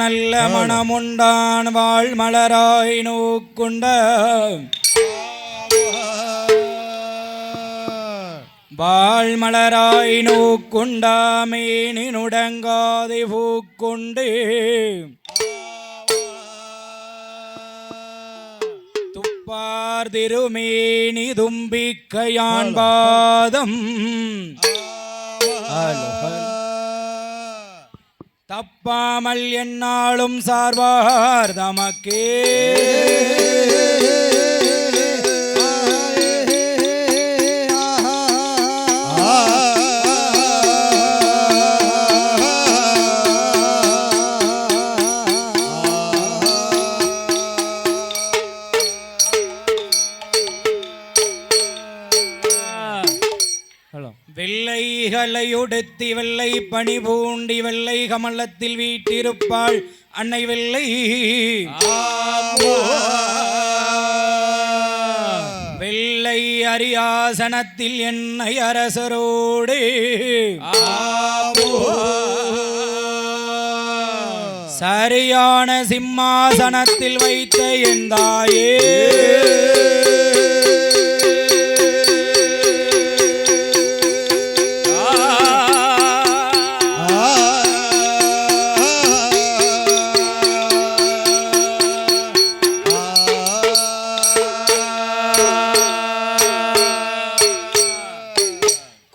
நல்ல மனமுண்டான் வாழ் மலராய் நோக்குண்ட வாழ்மலராய் நோக்குண்டாமேனி நுடங்காதை பூக்கொண்டு துப்பார் திருமேனி தும்பிக்கையான் பாதம் தப்பாமல் என்னாலும் சார்வார் தமக்கே வெள்ளைகளையுடுத்தி வெள்ளை பணி பூண்டி வெள்ளை கமலத்தில் வீட்டிருப்பாள் அன்னை வெள்ளை வெள்ளை அரியாசனத்தில் என்னை அரசரோடு சரியான சிம்மாசனத்தில் வைத்த என் தாயே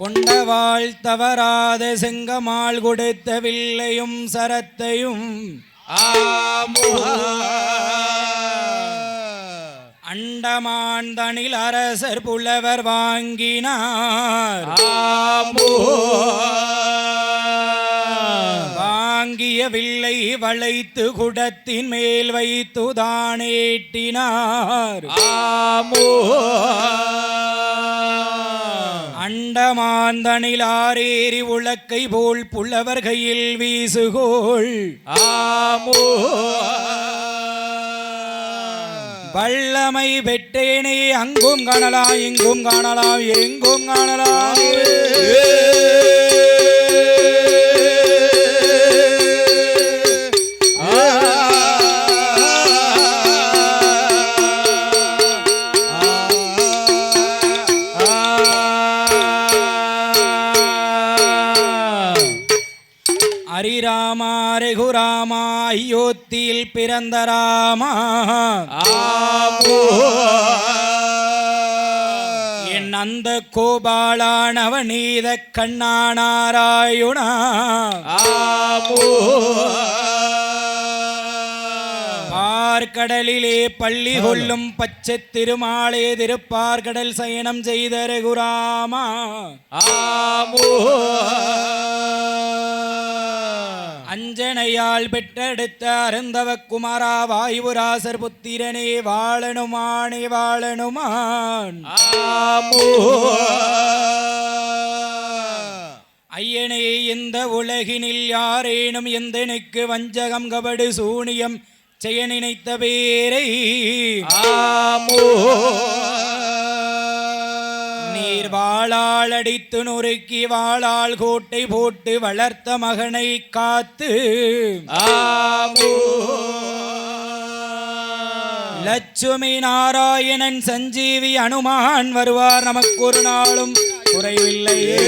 கொண்டவாள் தவறாத செங்கமாள் கொடுத்த வில்லையும் சரத்தையும் அண்டமான் தனில் அரசர் புலவர் வாங்கினார் வாங்கிய வில்லை வளைத்து குடத்தின் மேல் வைத்து தானேட்டினார் அண்டமாந்தனில் ஆரேறி உலக்கை போல் புலவர் கையில் வீசுகோள் வல்லமை பெற்றேனே அங்கும் காணலாம் இங்கும் காணலாம் எங்கும் காணலாம் ஹரிராமா ரகுராமா அயோத்தியில் பிறந்த ராமா என் அந்த கோபாலானவநீத கண்ணானாராயுணா பார்க்கடலிலே பள்ளி கொள்ளும் பச்சை திருமாலே திருப்பார்கடல் சயனம் செய்த ரகுராமா அஞ்சனையால் பெற்றெடுத்த அருந்தவ குமாரா வாயுராசர் புத்திரனே வாழனுமானே வாழனுமான் ஐயனே இந்த உலகினில் யாரேனும் எந்தனுக்கு வஞ்சகம் கபடு சூனியம் செய்ய நினைத்த பேரை நீர் வாளால் அடித்து நொறுக்கி வாளால் கோட்டை போட்டு வளர்த்த மகனை காத்து லட்சுமி நாராயணன் சஞ்சீவி அனுமான் வருவார் நமக்கு ஒரு நாளும் குறைவில்லையே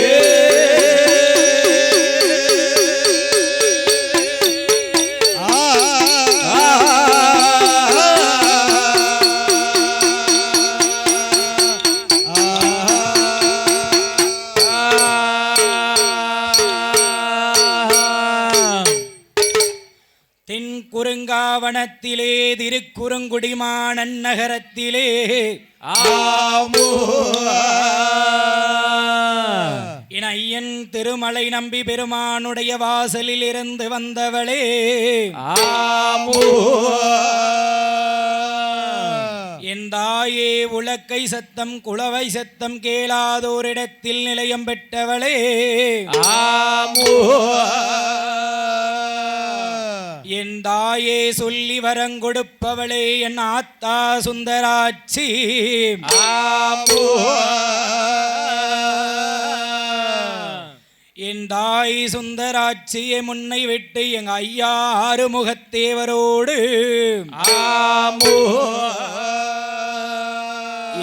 குறுங்காவனத்திலே திருக்குறுங்குடிமான் நகரத்திலே என் ஐயன் திருமலை நம்பி பெருமானுடைய வாசலில் இருந்து வந்தவளே என் தாயே உலக்கை சத்தம் குளவை சத்தம் கேளாதோரிடத்தில் நிலையம் பெற்றவளே என் தாயே சொல்லி வரங்கொடுப்பவளே என் ஆத்தா சுந்தராட்சி என் தாய் அள்ளி சுந்தராட்சியை முன்னை விட்டு எங்க ஐயா ஆறுமுகத்தேவரோடு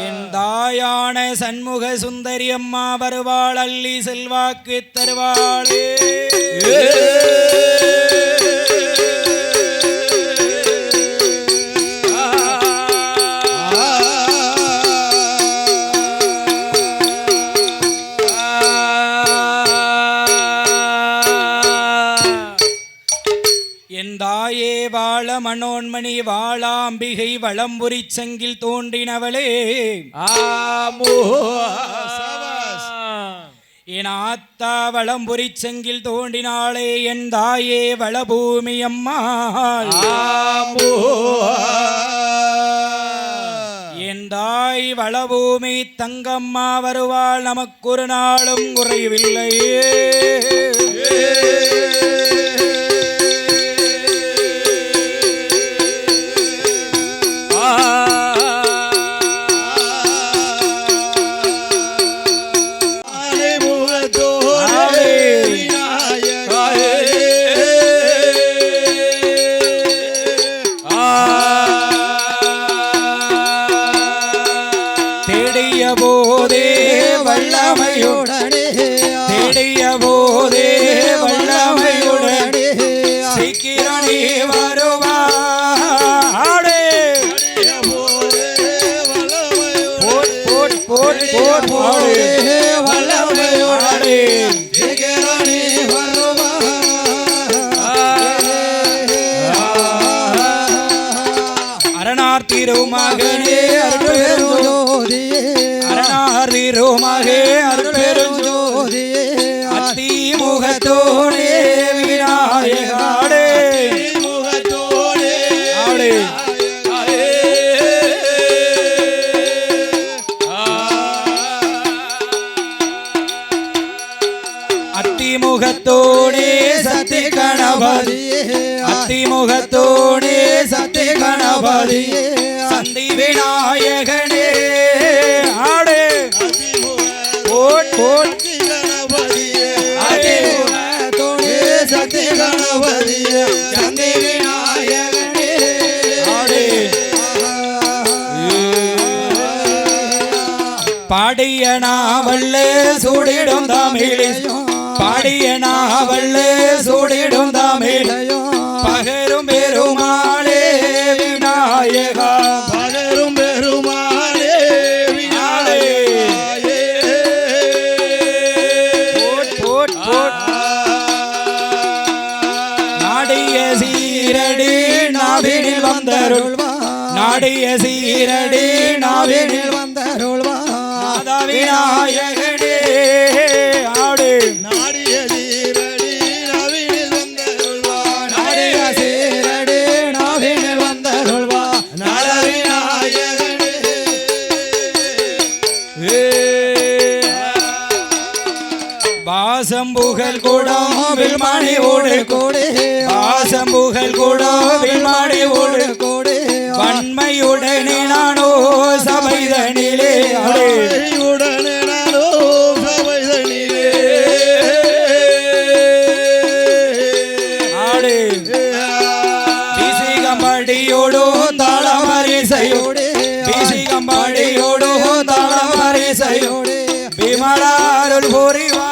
என் தாயான சண்முக சுந்தரி அம்மா வருவாள், அள்ளி செல்வாக்கு தருவாளே. தாயே வாழ மனோன்மணி வாழாம்பிகை வளம்புரி சங்கில் தோன்றினவளே. என் ஆத்தா வளம்புரி சங்கில் தோன்றினாளே என் தாயே வளபூமி அம்மாள். என் தாய் வளபூமி தங்கம்மா வருவாள், நமக்கொரு நாளும் குறைவில்லையே. தேடிய போதே வல்லமையுடனே சீக்கிரணி வருவாடே. வல்லமையுடனே சீக்கிரணி வருவா. அரணார் திருமகனே அருள்பெருஞ்சோதியே, அரணார் திருமகே அருள்பெருஞ்சோதியே, அத்திமுகத்தோனே விநாயகாடே. அத்திமுகத்தோனே சக்தி கணபதியே, அத்திமுகத்தோனே சக்தி கணபதியே, சந்தி விநாயகனே ஆடே. போட் போட் கணபதியே, அத்திமுகத்தோனே சக்தி கணபதியே, சந்தி விநாயகனே ஆடே. பாடிய நாவல்லே சூடிடும் தமிழையும், பாடிய நாவல்லே சூடிடும் தமிழையும், பகரும் பெருமாளே விநாயகா, பகரும் பெருமாளே விநாயகா. நாடிய சீரடி நாவினில் வந்தருள்வா, நாடிய சீரடி நாவினில் வந்தருள்வா விநாயகனே ஆடு. நாடிய சீரடி நாவினில் வந்தருள்வா, நாடிய சீரடி நாவினில் வந்தருள்வா நல விநாயகனே. வாசம்புகழ் கூடாவில் மணி ஓடு கூடே, வாசம்புகழ் கூடாவில் மணி ஓடு கூடே, வன்மையுடனே நானோ சபைதனிலே உடனே நானோ சபைதனிலே ஆடு. பிசிகம்படியோடு தாளமரிசையோடு, பிசிகம்படியோடு தாளமரிசையோடு, விமலாருள் புரிவாடு.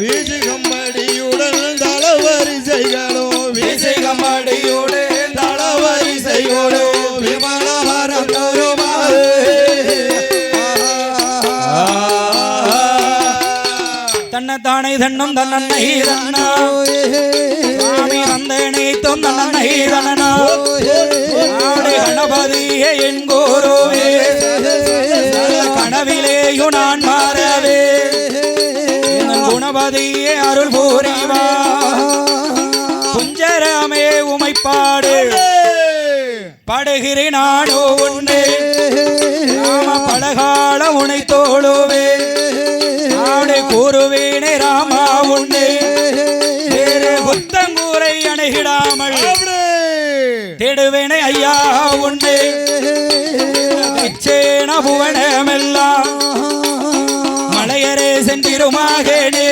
பிசிகம்படியுடன் தாளவரிசைகளோ, பிசிகம்படியோடு தாளவரிசையோடு விமலாரம் தருவாரு. தன்னைத்தானே தன்னும் தன்னை தன்னா சாமி வந்தனை தொந்தனை தன்னா ஆடு. கணபதியே என் குருவே, கனவிலேயும் நான் மாறவே குணபதியே அருள் பூரிவா. குஞ்சரமே உமைப்பாடு பாடுகிறேன் நானோ உன்னே, ராம பலகால உனை தோழுவே ஆடு. கூறுவேனே ராமா உன்னே, வேறு புத்தங்கூரை அணுகிடாமல் தேடுவேனே ஐயா உன்னே. சேன புவனமெல்லாம் மலையரே சென்றிருமாகனே,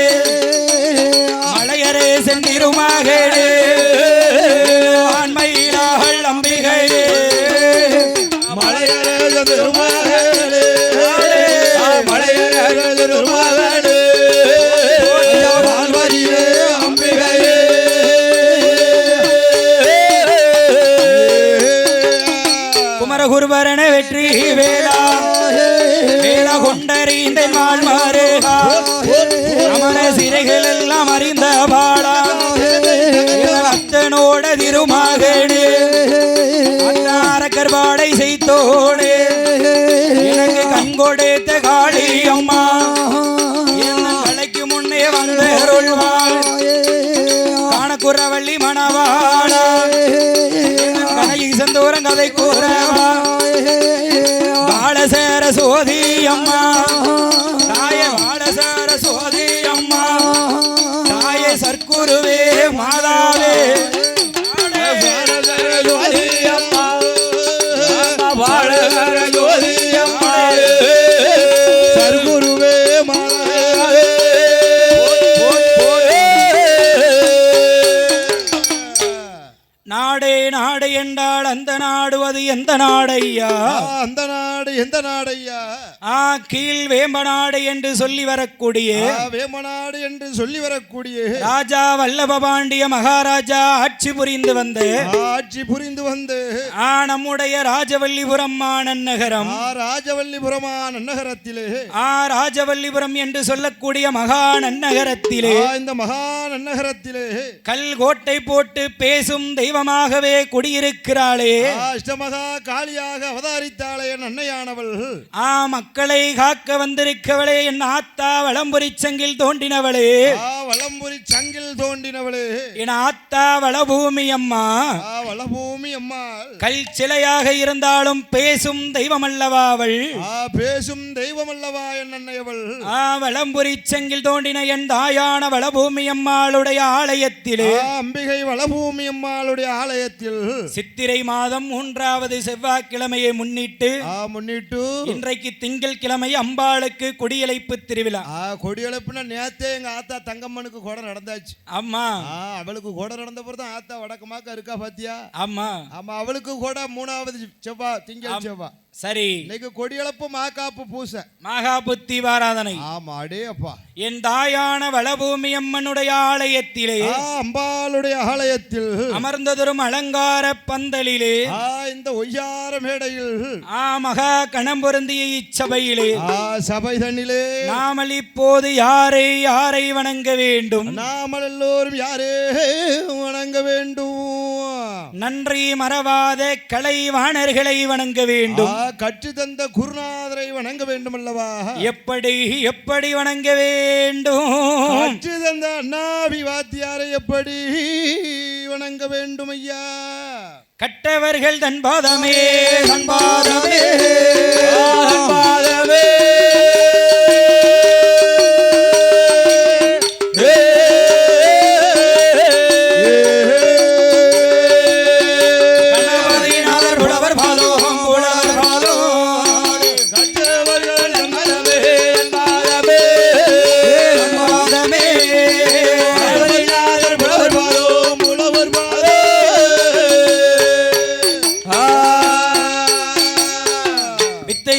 வெற்றி வேலா வேலா கொண்டறிந்த நாள் மாறுகா அமர சிறைகள் எல்லாம் அறிந்த பாடா அத்தனோட திருமகனே அத்தாரக்கர் பாடை செய்தோடு எனக்கு கண்கொடைத்த காளி அம்மா கலைக்கு முன்னே வந்தருள்வாள் காணக்குறவள்ளி மணவாளா கனகி செந்தூரம் கதை கூறவா பாலசேர சோதி அம்மா தாய பாலசேர சோதி அம்மா தாய சர்க்குருவே மாதாவே நாடே நாடு என்றால் அந்த நாடு அது எந்த நாடையா அந்த நாடு எந்த நாடையா கீழ் வேம்பநாடு என்று சொல்லி வரக்கூடிய வேம்பநாடு என்று சொல்லி வரக்கூடிய ராஜா வல்லபாண்டிய மகாராஜா ஆட்சி புரிந்து வந்து நம்முடைய ராஜவல்லிபுரம் நன்னகரம் ராஜவல்லிபுரம் நன்னகரத்திலே ராஜவல்லிபுரம் என்று சொல்லக்கூடிய மகா நன்னகரத்திலே இந்த மகா நன்னகரத்திலே கல் கோட்டை போட்டு பேசும் தெய்வமாகவே குடியிருக்கிறாளே அஷ்டமகா காளியாக அவதாரித்தாளே என் அன்னையானவள் மக்களை காக்க வந்திருக்கவளே என் ஆத்தா வளம்புரி சங்கில் தோண்டினவளே வளம்புரி சங்கில் தோண்டினவளே என் ஆத்தா வளபூமி அம்மா வளபூமி அம்மா கல் சிலையாக இருந்தாலும் பேசும் தெய்வம் அல்லவா அவள் பேசும் தெய்வம் அல்லவா என் அன்னையவள் வளம்புரி சங்கில் தோண்டின என் தாயான வளபூமி அம்மாளுடைய ஆலயத்திலே அம்பிகை வளபூமி அம்மாளுடைய ஆலயத்தில் சித்திரை மாதம் 3வது செவ்வாய்க்கிழமையை முன்னிட்டு இன்றைக்கு திங்கள் கிழமை அம்பாளுக்கு கொடியழைப்பு திருவிழா கொடியழைப்புனா நேத்தே எங்க ஆத்தா தங்கம்மனுக்கு கூட நடந்தாச்சு ஆமா அவளுக்கு கூட நடந்த பிறகு ஆத்தா வடக்கமாக்க இருக்கா பாத்தியா ஆமா ஆமா அவளுக்கு கூட 3வது செவ்வாய் திங்கள் செவ்வாய் சரி இன்னைக்கு கொடியளப்பு மாகாப்பு பூசை மகாபுத்தி வாராதனை ஆமா அடே அப்பா என் தாயான வளபூமி அம்மனுடைய ஆலயத்திலே அம்பாளுடைய ஆலயத்தில் அமர்ந்ததொரும் அலங்கார பந்தலிலே இந்த ஒய்யார மேடையில் மகா கணம் பொருந்திய இச்சபையிலே சபை தண்ணிலே நாமல் இப்போது யாரை வணங்க வேண்டும் நாமல் எல்லோரும் யாரே வணங்க வேண்டும் நன்றி மறவாத கலைவாணர்களை வணங்க வேண்டும் கற்று தந்த குருநாதரை வணங்க வேண்டும் அல்லவா எப்படி வணங்க வேண்டும் கற்று தந்த அண்ணாவி வாத்தியாரை எப்படி வணங்க வேண்டும் ஐயா கட்டவர்கள் தன் பாதமே தன்பாதமே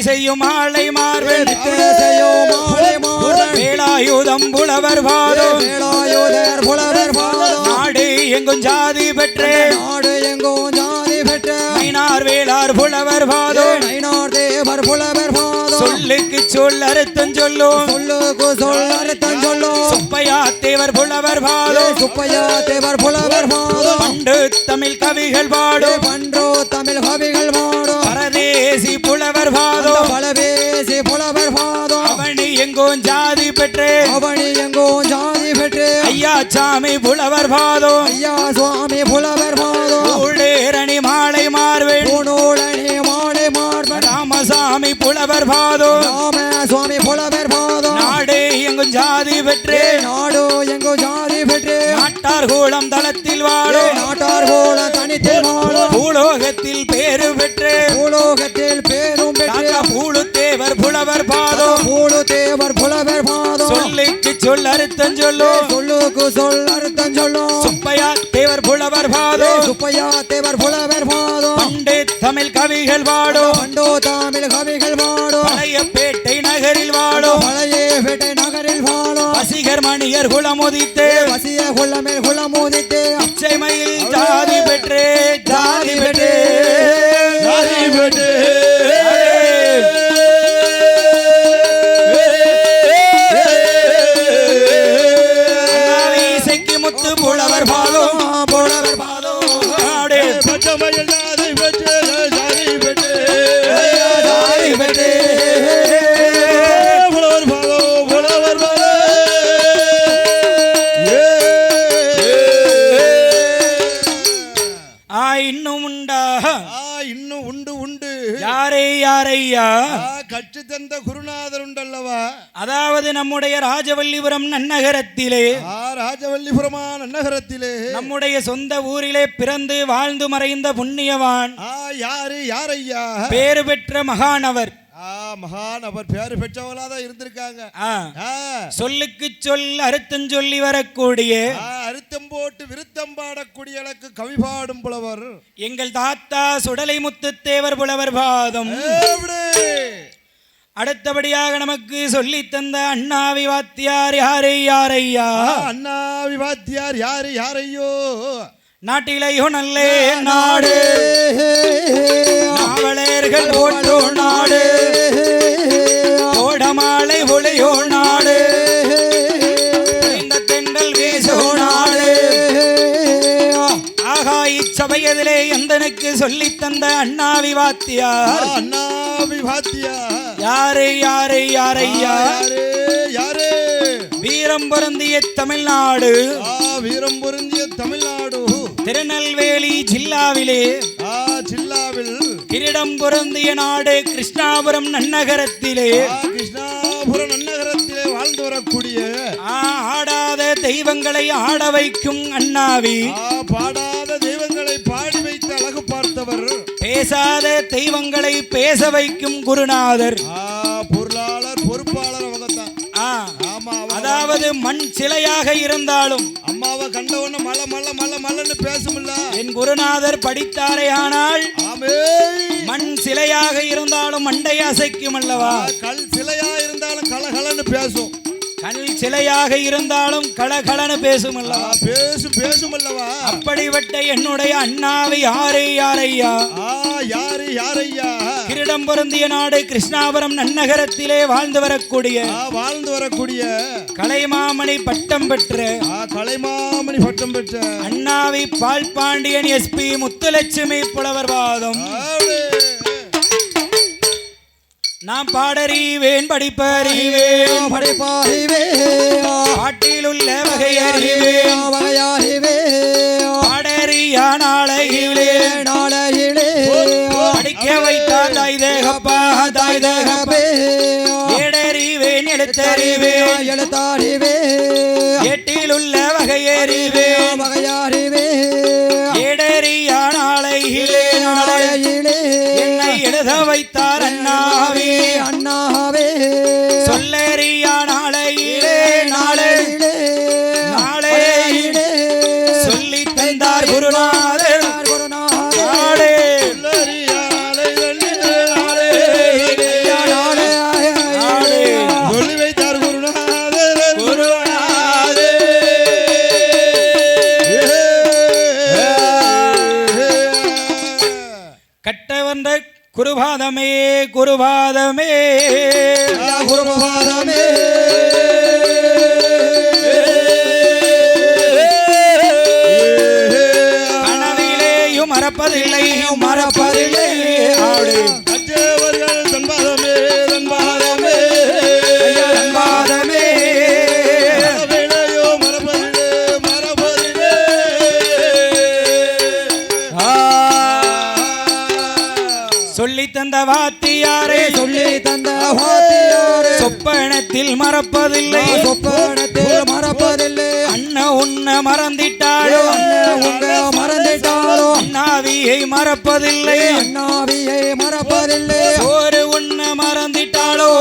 செய்யும் ஆளை மார்பன் வேலாயுதம் புலவர் பாதம் நாடு எங்கும் ஜாதி பெற்று நயினார் வேளார் புலவர் பாதம் சொல்லுக்கு சொல் அறுத்தம் சொல்லும் சுப்பையா தேவர் புலவர் பாதம் பண்டு தமிழ் கவிகள் பாடும் பரதேசி புலவர் பாதம் அவனி எங்கும் ஜாதி பெற்று ஐயா சாமி புலவர் பாதம் ஊழேரணி மாலை மார்வேன் ராமசாமி புலவர் பாதம் நாடே எங்கும் ஜாதி பெற்று நாட்டார் கூடம் தளத்தில் வாழும் பூலோகத்தில் பேரு பெற்று பூலு தேவர் புலவர் பாதம் சொல்லுக்கு சொல் அறுத்தம் சொல்லும் சுப்பையா தேவர் புலவர் பாதம் பண்டே தமிழ் கவிகள் வாடும் பழையப்பேட்டை நகரில் வாடும் வசிகர் மணியர் குலமுதித்து இச்சைமையில் ஜாதி பெற்று ஐயா கற்று தந்த குருநாதர் உண்டல்லவா, அதாவது நம்முடைய ராஜவல்லிபுரம் நன்னகரத்திலே ராஜவல்லிபுரமா நன்னகரத்திலே நம்முடைய சொந்த ஊரிலே பிறந்து வாழ்ந்து மறைந்த புண்ணியவான் யார் ஐயா? பேறு பெற்ற மகானவர். மகான் அவர் பேரு பெற்றவங்களாதான் இருந்திருக்காங்க. சொல்லுக்கு சொல் அறுத்தம் சொல்லி வரக்கூடிய அறுத்தம் போட்டு விருத்தம் பாடக்கூடிய எனக்கு கவி பாடும் புலவர் எங்கள் தாத்தா சுடலை முத்துத்தேவர் புலவர் பாதம். அடுத்தபடியாக நமக்கு சொல்லி தந்த அண்ணாவி வாத்தியார் யாரையா? அண்ணாவி வாத்தியார் யாரையோ? நாட்டிலையோ நல்லே நாடு நாவலர்கள் ஓட்டோ நாடு கோடமாலை ஒளியோ நாடு இந்த தெண்டல் வீசோ நாடு. ஆகா இச்சபையதிலே எந்தனுக்கு சொல்லி தந்த அண்ணாவி வாத்தியார் யாரையா? வீரம் பொருந்திய தமிழ்நாடு திருநெல்வேலி ஜில்லாவில் கிரீடம் பொருந்திய நாடு கிருஷ்ணாபுரம் நன்னகரத்திலே வாழ்ந்து வரக்கூடிய ஆடாத தெய்வங்களை ஆட வைக்கும் அண்ணாவி, பாடாத தெய்வங்களை பாடி வைத்து அழகு பார்த்தவர், பேசாத தெய்வங்களை பேச வைக்கும் குருநாதர், பொருளாளர் பொறுப்பாளர் அவங்கதான். அதாவது மண் சிலையாக இருந்தாலும் அம்மாவை கண்டவன மல மல மல மலன்னு பேசுமில்ல. என் குருநாதர் படித்தாரே ஆனால் மண் சிலையாக இருந்தாலும் மண்டை அசைக்கும் அல்லவா, கல் சிலையா இருந்தாலும் கலகலன்னு பேசும், கல் சிலையாக இருந்தாலும் கலகலன்னு பேசும் அல்லவா, பேசும் அல்லவா. அப்படிப்பட்ட என்னுடைய அண்ணாவை யாரையா? கிரீடம் பொருந்திய நாடு கிருஷ்ணாபுரம் நன்னகரத்திலே வாழ்ந்து வரக்கூடிய கலைமாமணி பட்டம் பெற்ற அண்ணாவி பால் பாண்டியன் எஸ்பி முத்துலட்சுமி புலவர் பாதம். நான் பாடறிவேன் படிப்பறிவேன் பாட்டில் உள்ள வகையறிவேன் பாடறியா நாளையிலே படிக்க வைத்தால் தாய் தேகப்பே ஏடறிவேன் எழுத்தறிவேன் எட்டில் உள்ள வகையறிவேன் ஏடறியா நாளையிலே என்னை எழுத வைத்தார் அண்ணாவே சொல்லறியா நாளையிலே சொல்லி தந்தார் குருநாதர் கட்டவந்த குருபாதமே கனவிலேயும் மறப்பதில்லை சொல்லி தந்த வாத்தியாரே சொப்பனத்தில் மறப்பதில்லை அண்ணா உன்ன மறந்திட்டாளோ அண்ணாவியை மறப்பதில்லை ஒரு உன்ன மறந்திட்டாளோ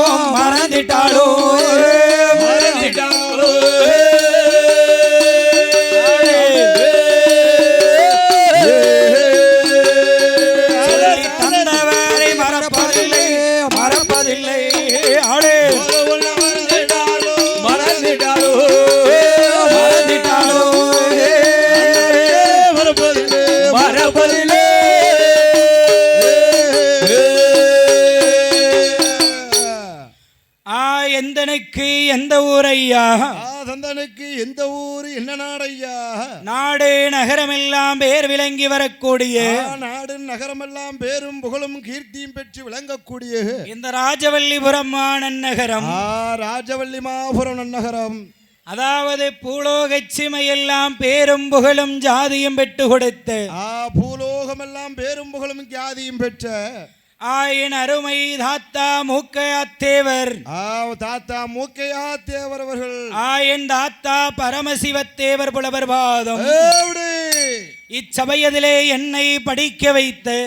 எந்தனுக்கு எந்த ஊரையா? தந்தனுக்கு எந்த ஊர் என்ன நாடையா? நாடு நகரமெல்லாம் பேர் விளங்கி வரக்கூடிய நாடு நகரமெல்லாம் பேரும் புகழும் கீர்த்தியும் பெற்று விளங்கக்கூடிய இந்த ராஜவல்லிபுரம் நன்னகரம். ராஜவல்லிமாபுரம் நன்னகரம் அதாவது பூலோகச் சிமையெல்லாம் பேரும் புகழும் ஜாதியும் பெற்று கொடுத்து பூலோகமெல்லாம் பேரும் புகழும் ஜாதியும் பெற்ற என் அருமை தாத்தா மூக்கையாத்தேவர், தாத்தா மூக்கையா தேவர் அவர்கள், என் தாத்தா பரமசிவத்தேவர் புலவர் பாதம் இச்சபையதிலே என்னை படிக்க வைத்த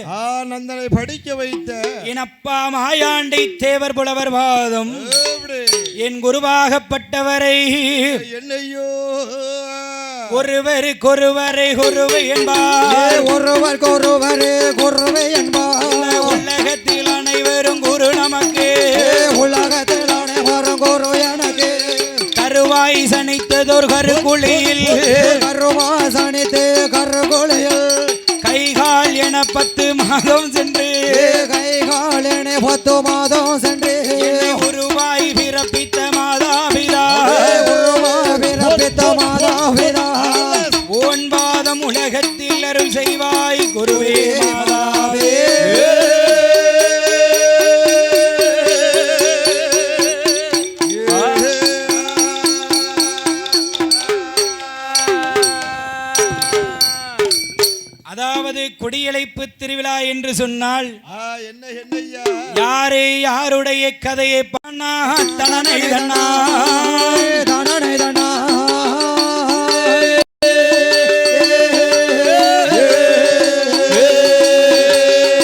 நந்தனை படிக்க வைத்த என் அப்பா மாயாண்டி தேவர் புலவர் பாதம் என் குருவாகப்பட்டவரை என்னையோ ஒருவருக்கொருவரை குருவை என்பார், ஒருவருக்கொருவரே குருவை என்பார், உலகத்தில் அனைவரும் குரு நமக்கு, உலகத்தில் அனைவரும் குரு எனக்கு, கருவாய் சனித்ததோர் கருக்குழியில், கருவாய் சனித்து கருக்குழியில், கைகால் என 10 மாதம் சென்று, கைகால் என 10 மாதம் சென்று, குருவாய் பிறப்பித்த மாதாபிதா, குருவாய் பிறப்பித்த மாதாபிதா, ஓன் பாதம் உலகத்தில் அருள் செய்வாய் குருவே மாதாவே. அதாவது குடியழைப்பு திருவிழா என்று சொன்னால் என்னையா யாரே யாருடைய கதையை பண்ணா தனனை தன்னா தனனை தனா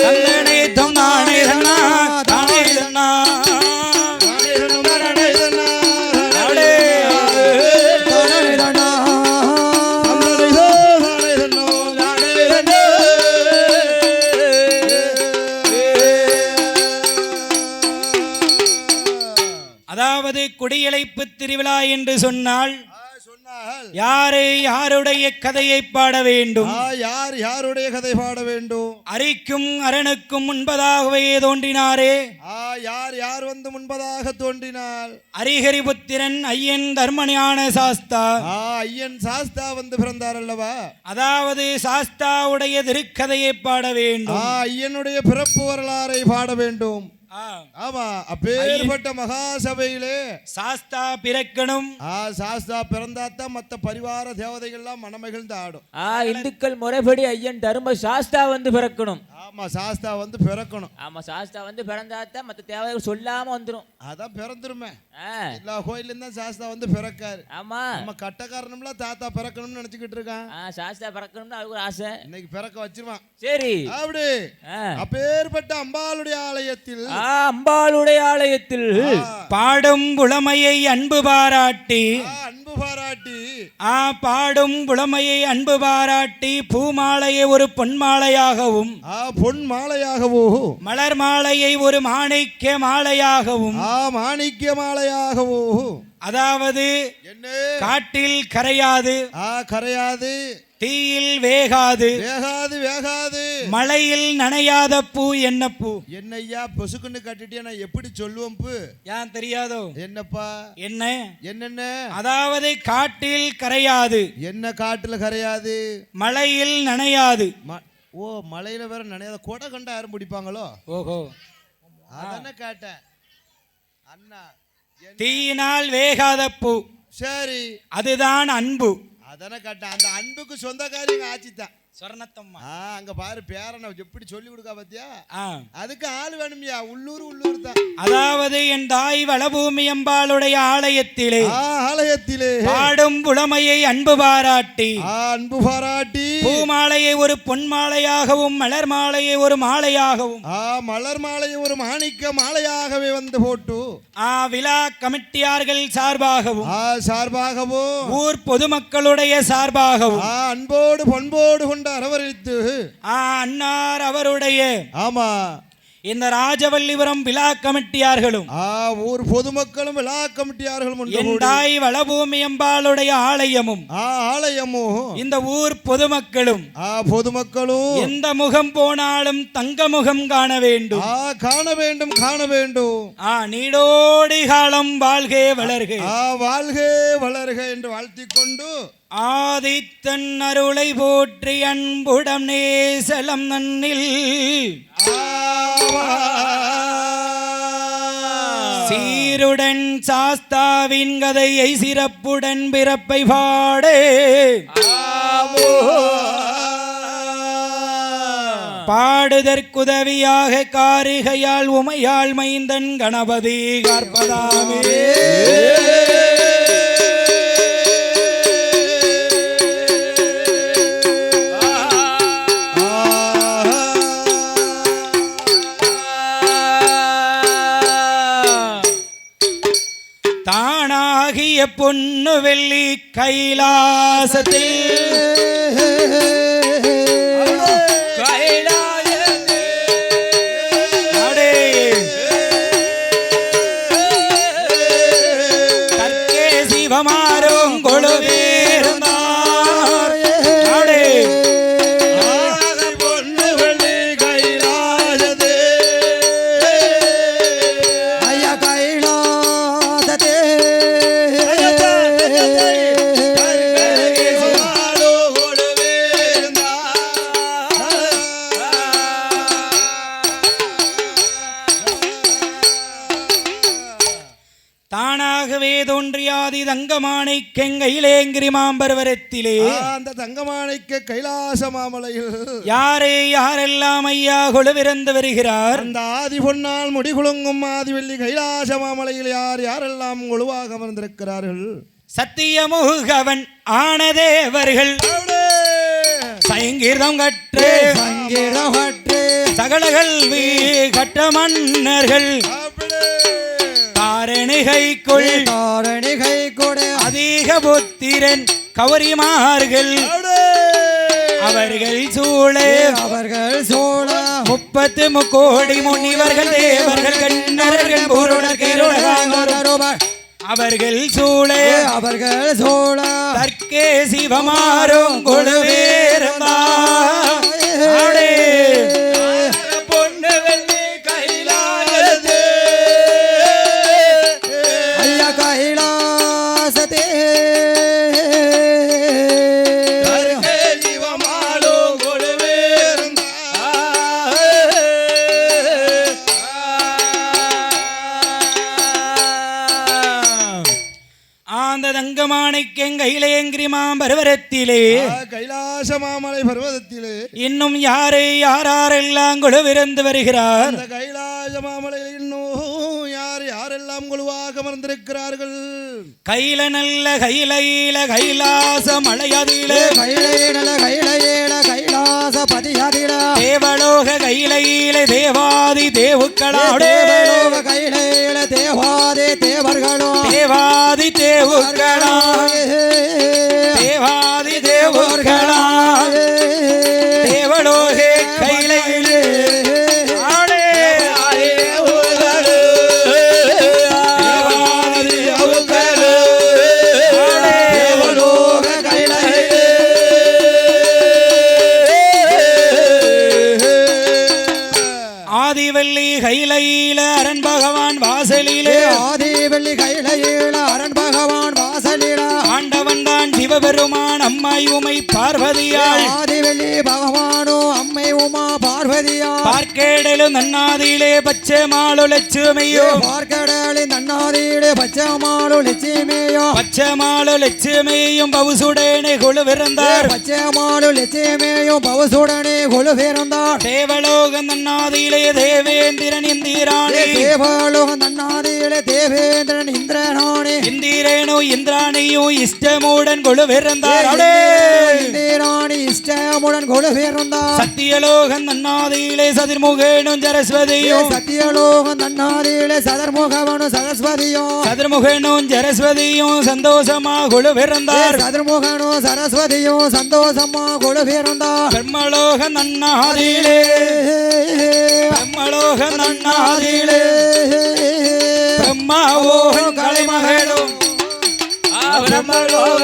தன்னனை தன்னானே தன்னா தானே தன்னா அதாவது குடியழைப்பு திருவிழா என்று சொன்னால் யாரே யாருடைய கதையை பாட வேண்டும், யார் யாருடைய கதை பாட வேண்டும், அரிக்கும் அரணுக்கும் முன்பதாகவே தோன்றினாரே, யார் யார் வந்து முன்பதாக தோன்றினார், அரிஹரிபுத்திரன் ஐயன் தர்மஞான சாஸ்தா, ஐயன் சாஸ்தா வந்து பிறந்தார் அல்லவா, அதாவது சாஸ்தாவுடைய திருக்கதையை பாட வேண்டும், ஐயனுடைய பிறப்பு வரலாறை பாட வேண்டும். ஆமா, அப்பேற்பட்ட மகாசபையிலே சாஸ்தா பிறக்கணும், சாஸ்தா பிறந்தாத்தான் மத்த பரிவார தேவதைகள்லாம் மனமகிழ்ந்து ஆடும். இந்துக்கள் முறைப்படி ஐயன் தர்ம சாஸ்தா வந்து பிறக்கணும். ஆமா, சாஸ்தா வந்து பிறக்கணும். ஆமா, சாஸ்தா வந்து பிறந்தாத்தான் மத்த தேவதைகள் சொல்லாம வந்துரும். அதான் பிறந்துருமே, எல்லா கோயிலும் தான் சாஸ்தா வந்து பிறக்காரு. ஆமா, நம்ம கட்டக்காரனும்ல தாத்தா பிறக்கணும்னு நினைச்சுக்கிட்டு இருக்கான். சாஸ்தா பிறக்கணும்னு அது ஒரு ஆசை, இன்னைக்கு பிறக்க வச்சிருவான். சரி, அப்படி அப்பேற்பட்ட அம்பாளுடைய ஆலயத்தில் அம்பாளுடைய ஆலயத்தில் பாடும் புலமையை அன்பு பாராட்டி, பாடும் புலமையை அன்பு பாராட்டி பூமாலையை ஒரு பொன்மாலையாகவும், மலர் மாலையை ஒரு மாணிக்க மாலையாகவும், மாணிக்க மாலையாகவும், அதாவது காட்டில் கரையாது, கரையாது, தீயில் வேகாது, வேகாது வேகாது, மழையில் நனையாத பூ என்ன பூ? என்னையா பொசுக்குன்னு கட்டிட்டே நான் எப்படி சொல்லுவேன் பூ? ஏன் தெரியாதோ? என்னப்பா? என்ன என்னென்ன? அதாவது காட்டில் கரையாது, என்ன காட்டுல கரையாது, மழையில் நனையாது. ஓ, மழையில வேற நனையாத, கொடை கண்டா யாரும் பிடிப்பாங்களோ? ஓஹோ, அதானே கேட்டேன் அண்ணா. தீயினால் வேகாத பூ, சரி, அதுதான் அன்பு. அதானே கேட்டேன். அந்த அன்புக்கு சொந்தக்காரிங்க ஆச்சித்தான் சொர்ணத்தம்மா. அங்க பாரு பேரனை எப்படி சொல்லி கொடுக்கா பாத்தியா? அதுக்கு ஆள் வேணும்யா, உள்ளூர் தான். அதாவது என் தாய் வளபூமி அம்பாளுடைய ஆலயத்திலே பாடும் புலமையை அன்பு பாராட்டி, பூமாலையை ஒரு பொன்மாலையாகவும், மலர் மாலையை ஒரு மாலையாகவும், மலர் மாலையை ஒரு மாணிக்க மாலையாகவே வந்து போட்டு விழா கமிட்டியார்கள் சார்பாகவும், ஊர் பொதுமக்களுடைய சார்பாகவும் அன்போடு பண்போடு கொண்டு அரவணைத்து அன்னார் அவருடைய ஆமா இந்த ராஜவல்லிபுரம் விழா கமிட்டியார்களும், ஊர் பொதுமக்களும் விழா கமிட்டியார்களும், என் தாய் வளபூமி அம்பாளுடைய ஆலயமும், இந்த ஊர் பொதுமக்களும் எந்த முகம் போனாலும் தங்க முகம் காண வேண்டும், காண வேண்டும், காண வேண்டும். நீடோடி காலம் வாழ்கே வளர்க, வாழ்கே வளர்க என்று வாழ்த்திக் கொண்டு ஆதித்தன் அருளை போற்றி அன்புடம் நேசலம் நன்னில் சீருடன் சாஸ்தாவின் கதையை சிறப்புடன் பிறப்பை பாடே பாடுதற்குதவியாக காரிகையால் உமையாள் மைந்தன் கணபதி கற்பதாமே தானாகிய பொன்னு வெள்ளி கைலாசத்தில் சிவமாறும் கொழுவேர்ந்தார் பொன்னு வெள்ளி கைலாசதே ஐயா கைலாசதே தானாகவே தோன்றியாதி தங்கமாணிக்கெங்கையிலேங்கிரி மாம்பர்வரத்திலே அந்த தங்கமாணிக்க கைலாச மாமலையில் யாரே யாரெல்லாம் ஐயா கொழுவிறந்து வருகிறார் அந்த ஆதி பொன்னால் முடிகுலுங்கும் ஆதிவெள்ளி கைலாச மாமலையில் யார் யாரெல்லாம் கொழுவாக அமர்ந்திருக்கிறார்கள் சத்தியமுகவன் ஆனதேவர்கள் சங்கீதம் கற்று சகல கல்வி கற்ற மன்னர்கள் தாரணிகைக்குள் அதிக புத்திரன் கவரிமார்கள் அவர்கள் சூழ 30 முக்கோடி முனிவர்கள் தேவர்கள் கண்ணர்கள் அவர்கள் சூழ தற்கே சிவமாறும் கொழுவேர்ந்தாரே பொன்னு வெள்ளி கைலாசதே ஐயா கைலாசதே சிவமாறும் ஆந்த தங்கமாணிக்கெங்கையிலேங்கிரி மாம்பர்வரத்திலே கைலாச மாமலை பர்வதத்திலே இன்னும் யாரெல்லாம் கொழுவிறந்து வருகிறார் அந்த கைலாச மாமலையில் இன்னும் யாரெல்லாம் கொழுவாக அமர்ந்திருக்கிறார்கள் கையில நல்ல கையில கைலாச மலையதிலே கைலாச பதியதில தேவலோக கையில தேவாதி தேவுக்களாடே கையில தேவாதே தேவர்களோ தேவாதி தேவுக்களா தேவாதி தேவுர்களா தேவலோகே கையிலே ஆதிவள்ளி கையில அரண் பகவான் வாசலிலே ஆதிவள்ளி கையில அரண் பகவான் வாசலில ஆண்டவன் தான் சிவபெருமான் அம்மை உமை பார்வதியாள் ஆதிவள்ளி பகவானோ அம்மை உமா பார்வதியா பார்க்கேடலும் நன்னாதியிலே பச்சை மாலு லட்சுமியோ பார்க்கடலின் நன்னாதியிலே பச்சை மாலு லட்சுமியும் பவுசுடனே கொழுவிறந்தார் பச்சை மாலு லட்சுமியும் பவுசுடனே கொழுவிறந்தார் தேவலோகம் நன்னாதியிலே தேவேந்திரன் இந்திராணி தேவலோகம் நன்னாதியிலே தேவேந்திரன் இந்திரனானே இந்திராணியும் இஷ்டமுடன் கொழுவிறந்தார் இந்திராணி இஷ்டமுடன் கொழுவிறந்தார் சத்தியலோகம் நன்னாதியிலே சதுர்முகனும் சரஸ்வதியும் சத்தியலோகம் நன்னாதியிலே சதுர்முகவனும் சதுர்முகனும் சரஸ்வதியும் சந்தோஷமா கொழுவிறந்தார் சதுர்முகனும் சரஸ்வதியும் சந்தோஷமா கொழுவிறந்தார் பிரம்மலோக நன்னாதியிலே பிரம்மாவோகம் கலைமகளும் பிரம்மலோக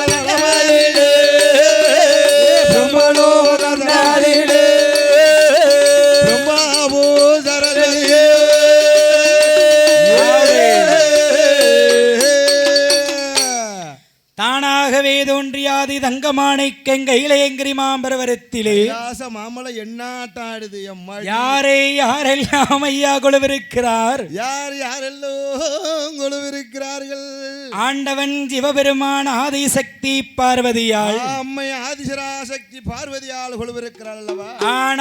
தானாக தானாகவே தோன்றியாதி தங்கமாணிக்கெங்கையிலேங்கிரி மாம்பரவரத்திலே மாமலை எண்ணாட்டாடுது அம்மா. யாரே யாரெல்லாம் ஐயா கொலுவிருக்கிறார், யார் யாரெல்லாம் கொலுவிருக்கிறார்கள்? ஆண்டவன் சிவபெருமான் ஆதிசக்தி பார்வதியாள், அம்மை ஆதிசராசக்தி பார்வதியால் கொலுவிருக்கிறாள் அல்லவா.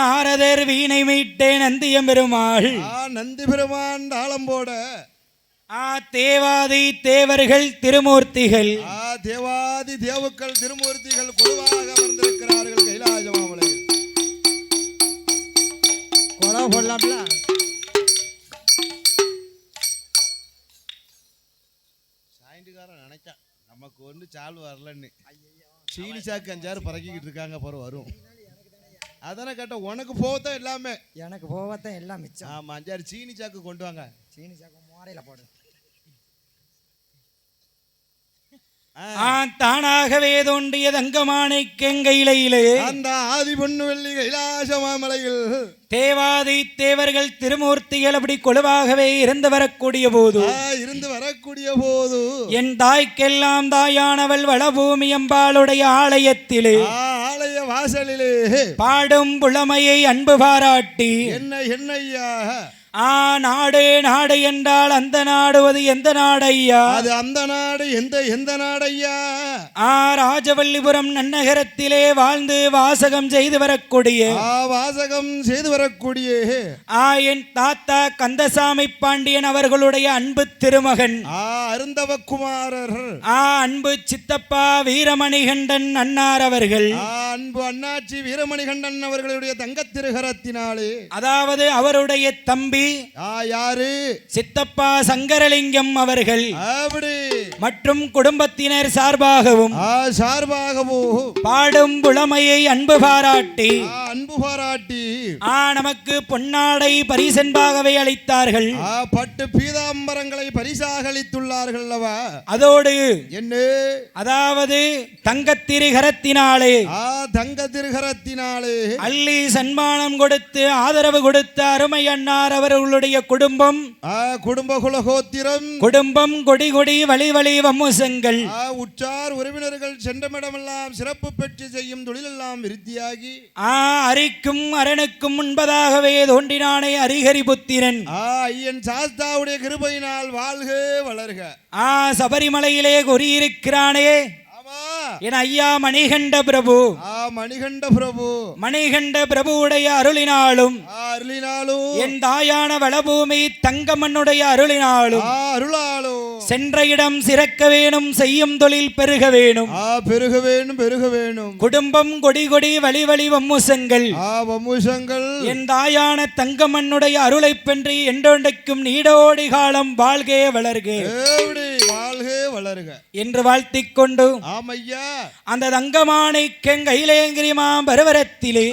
நாரதர் வீணை மீட்டே நந்தியம் பெருமாள், நந்தி பெருமான் தாளம் போட தேவாதி தேவர்கள் திருமூர்த்திகள், தேவாதி தேவுக்கள் திருமூர்த்திகள் குழுவாக வந்திருக்கிறார்கள் கைலாச மாமலையில். கொலை போடலாம்ல. சாயந்துக்காரன் நினைச்சா நமக்கு ஒன்று சால் வரலன்னு சீனி சாக்கு 5 6 பறக்கிக்கிட்டு இருக்காங்க, பிறகு வரும். அதானே கேட்ட உனக்கு போகத்தான் எல்லாமே, எனக்கு போகத்தான் எல்லாம் மிச்சம். ஆமா 5 6 சீனி சாக்கு கொண்டு வாங்க. சீனி சாக்கு மோரையில போடு. தானாகவே தோன்றிய தங்கமாணிக்கெங்கையிலே அந்த ஆதி பொண்ணு வெள்ளி கைலாச மாமலையில் தேவாதி தேவர்கள் திருமூர்த்திகள் அப்படி கொலுவாகவே இருந்து வரக்கூடிய போது என் தாய்க்கெல்லாம் தாயானவள் வளபூமி அம்பாளுடைய ஆலயத்திலே ஆலய வாசலிலே பாடும் புலமையை அன்பு பாராட்டி என்னையா நாடு நாடு என்றால் அந்த நாடுவது எந்த நாடையா? அது அந்த நாடு எந்த நாடையா? ராஜவல்லிபுரம் நன்னகரத்திலே வாழ்ந்து வாசகம் செய்து வரக்கூடிய என் தாத்தா கந்தசாமி பாண்டியன் அவர்களுடைய அன்பு திருமகன் அருந்தவ குமாரர், அன்பு சித்தப்பா வீரமணிகண்டன் அன்னார் அவர்கள், அன்பு அண்ணாச்சி வீரமணிகண்டன் அவர்களுடைய தங்க திருகரத்தினாலே, அதாவது அவருடைய தம்பி யாரு சித்தப்பா சங்கரலிங்கம் அவர்கள் அப்படி மற்றும் குடும்பத்தினர் சார்பாகவும் பாடும் புலமையை அன்பு பாராட்டி நமக்கு பொன்னாடை பரிசென்பாகவே அளித்தார்கள். பட்டு பீதாம்பரங்களை பரிசாக அளித்துள்ளார்கள் அல்லவா. அதோடு என்ன, அதாவது தங்கத்திருகரத்தினாலே அள்ளி சன்மானம் கொடுத்து ஆதரவு கொடுத்த அருமை அன்னார் அவர்களுடைய குடும்பம் குடும்ப குலகோத்திரம், குடும்பம் கொடி கொடி வழி வழி வம்சங்கள், உற்றார் உறவினர்கள் சென்றமிடமெல்லாம் சிறப்பு பெற்று செய்யும் தொழிலெல்லாம் விருத்தியாகி அரிக்கும் அரணுக்கும் முன்பதாகவே தோன்றினானே அரிஹரி புத்திரன் ஐயன் சாஸ்தாவுடைய கிருபையினால் வாழ்க வளர்க. சபரிமலையிலே கொரியிருக்கிறானே என் ஐயா மணிகண்ட பிரபு, மணிகண்ட பிரபுவுடைய அருளினாலும் என் தாயான வளபூமி தங்கம்மனுடைய அருளினாலும் சென்ற இடம் சிறக்க வேணும், செய்யும் தொழில் பெருக வேணும், குடும்பம் கொடி கொடி வழி வழி வம்முசங்கள் என் தாயான தங்கம்மனுடைய அருளை பென்று என்றொன்றைக்கும் நீடோடி காலம் வாழ்கே வளர்க என்று வாழ்த்திக் கொண்டு அந்த தங்கமாணிக்கெங்கையிலேங்கிரி மாம்பரவரத்திலே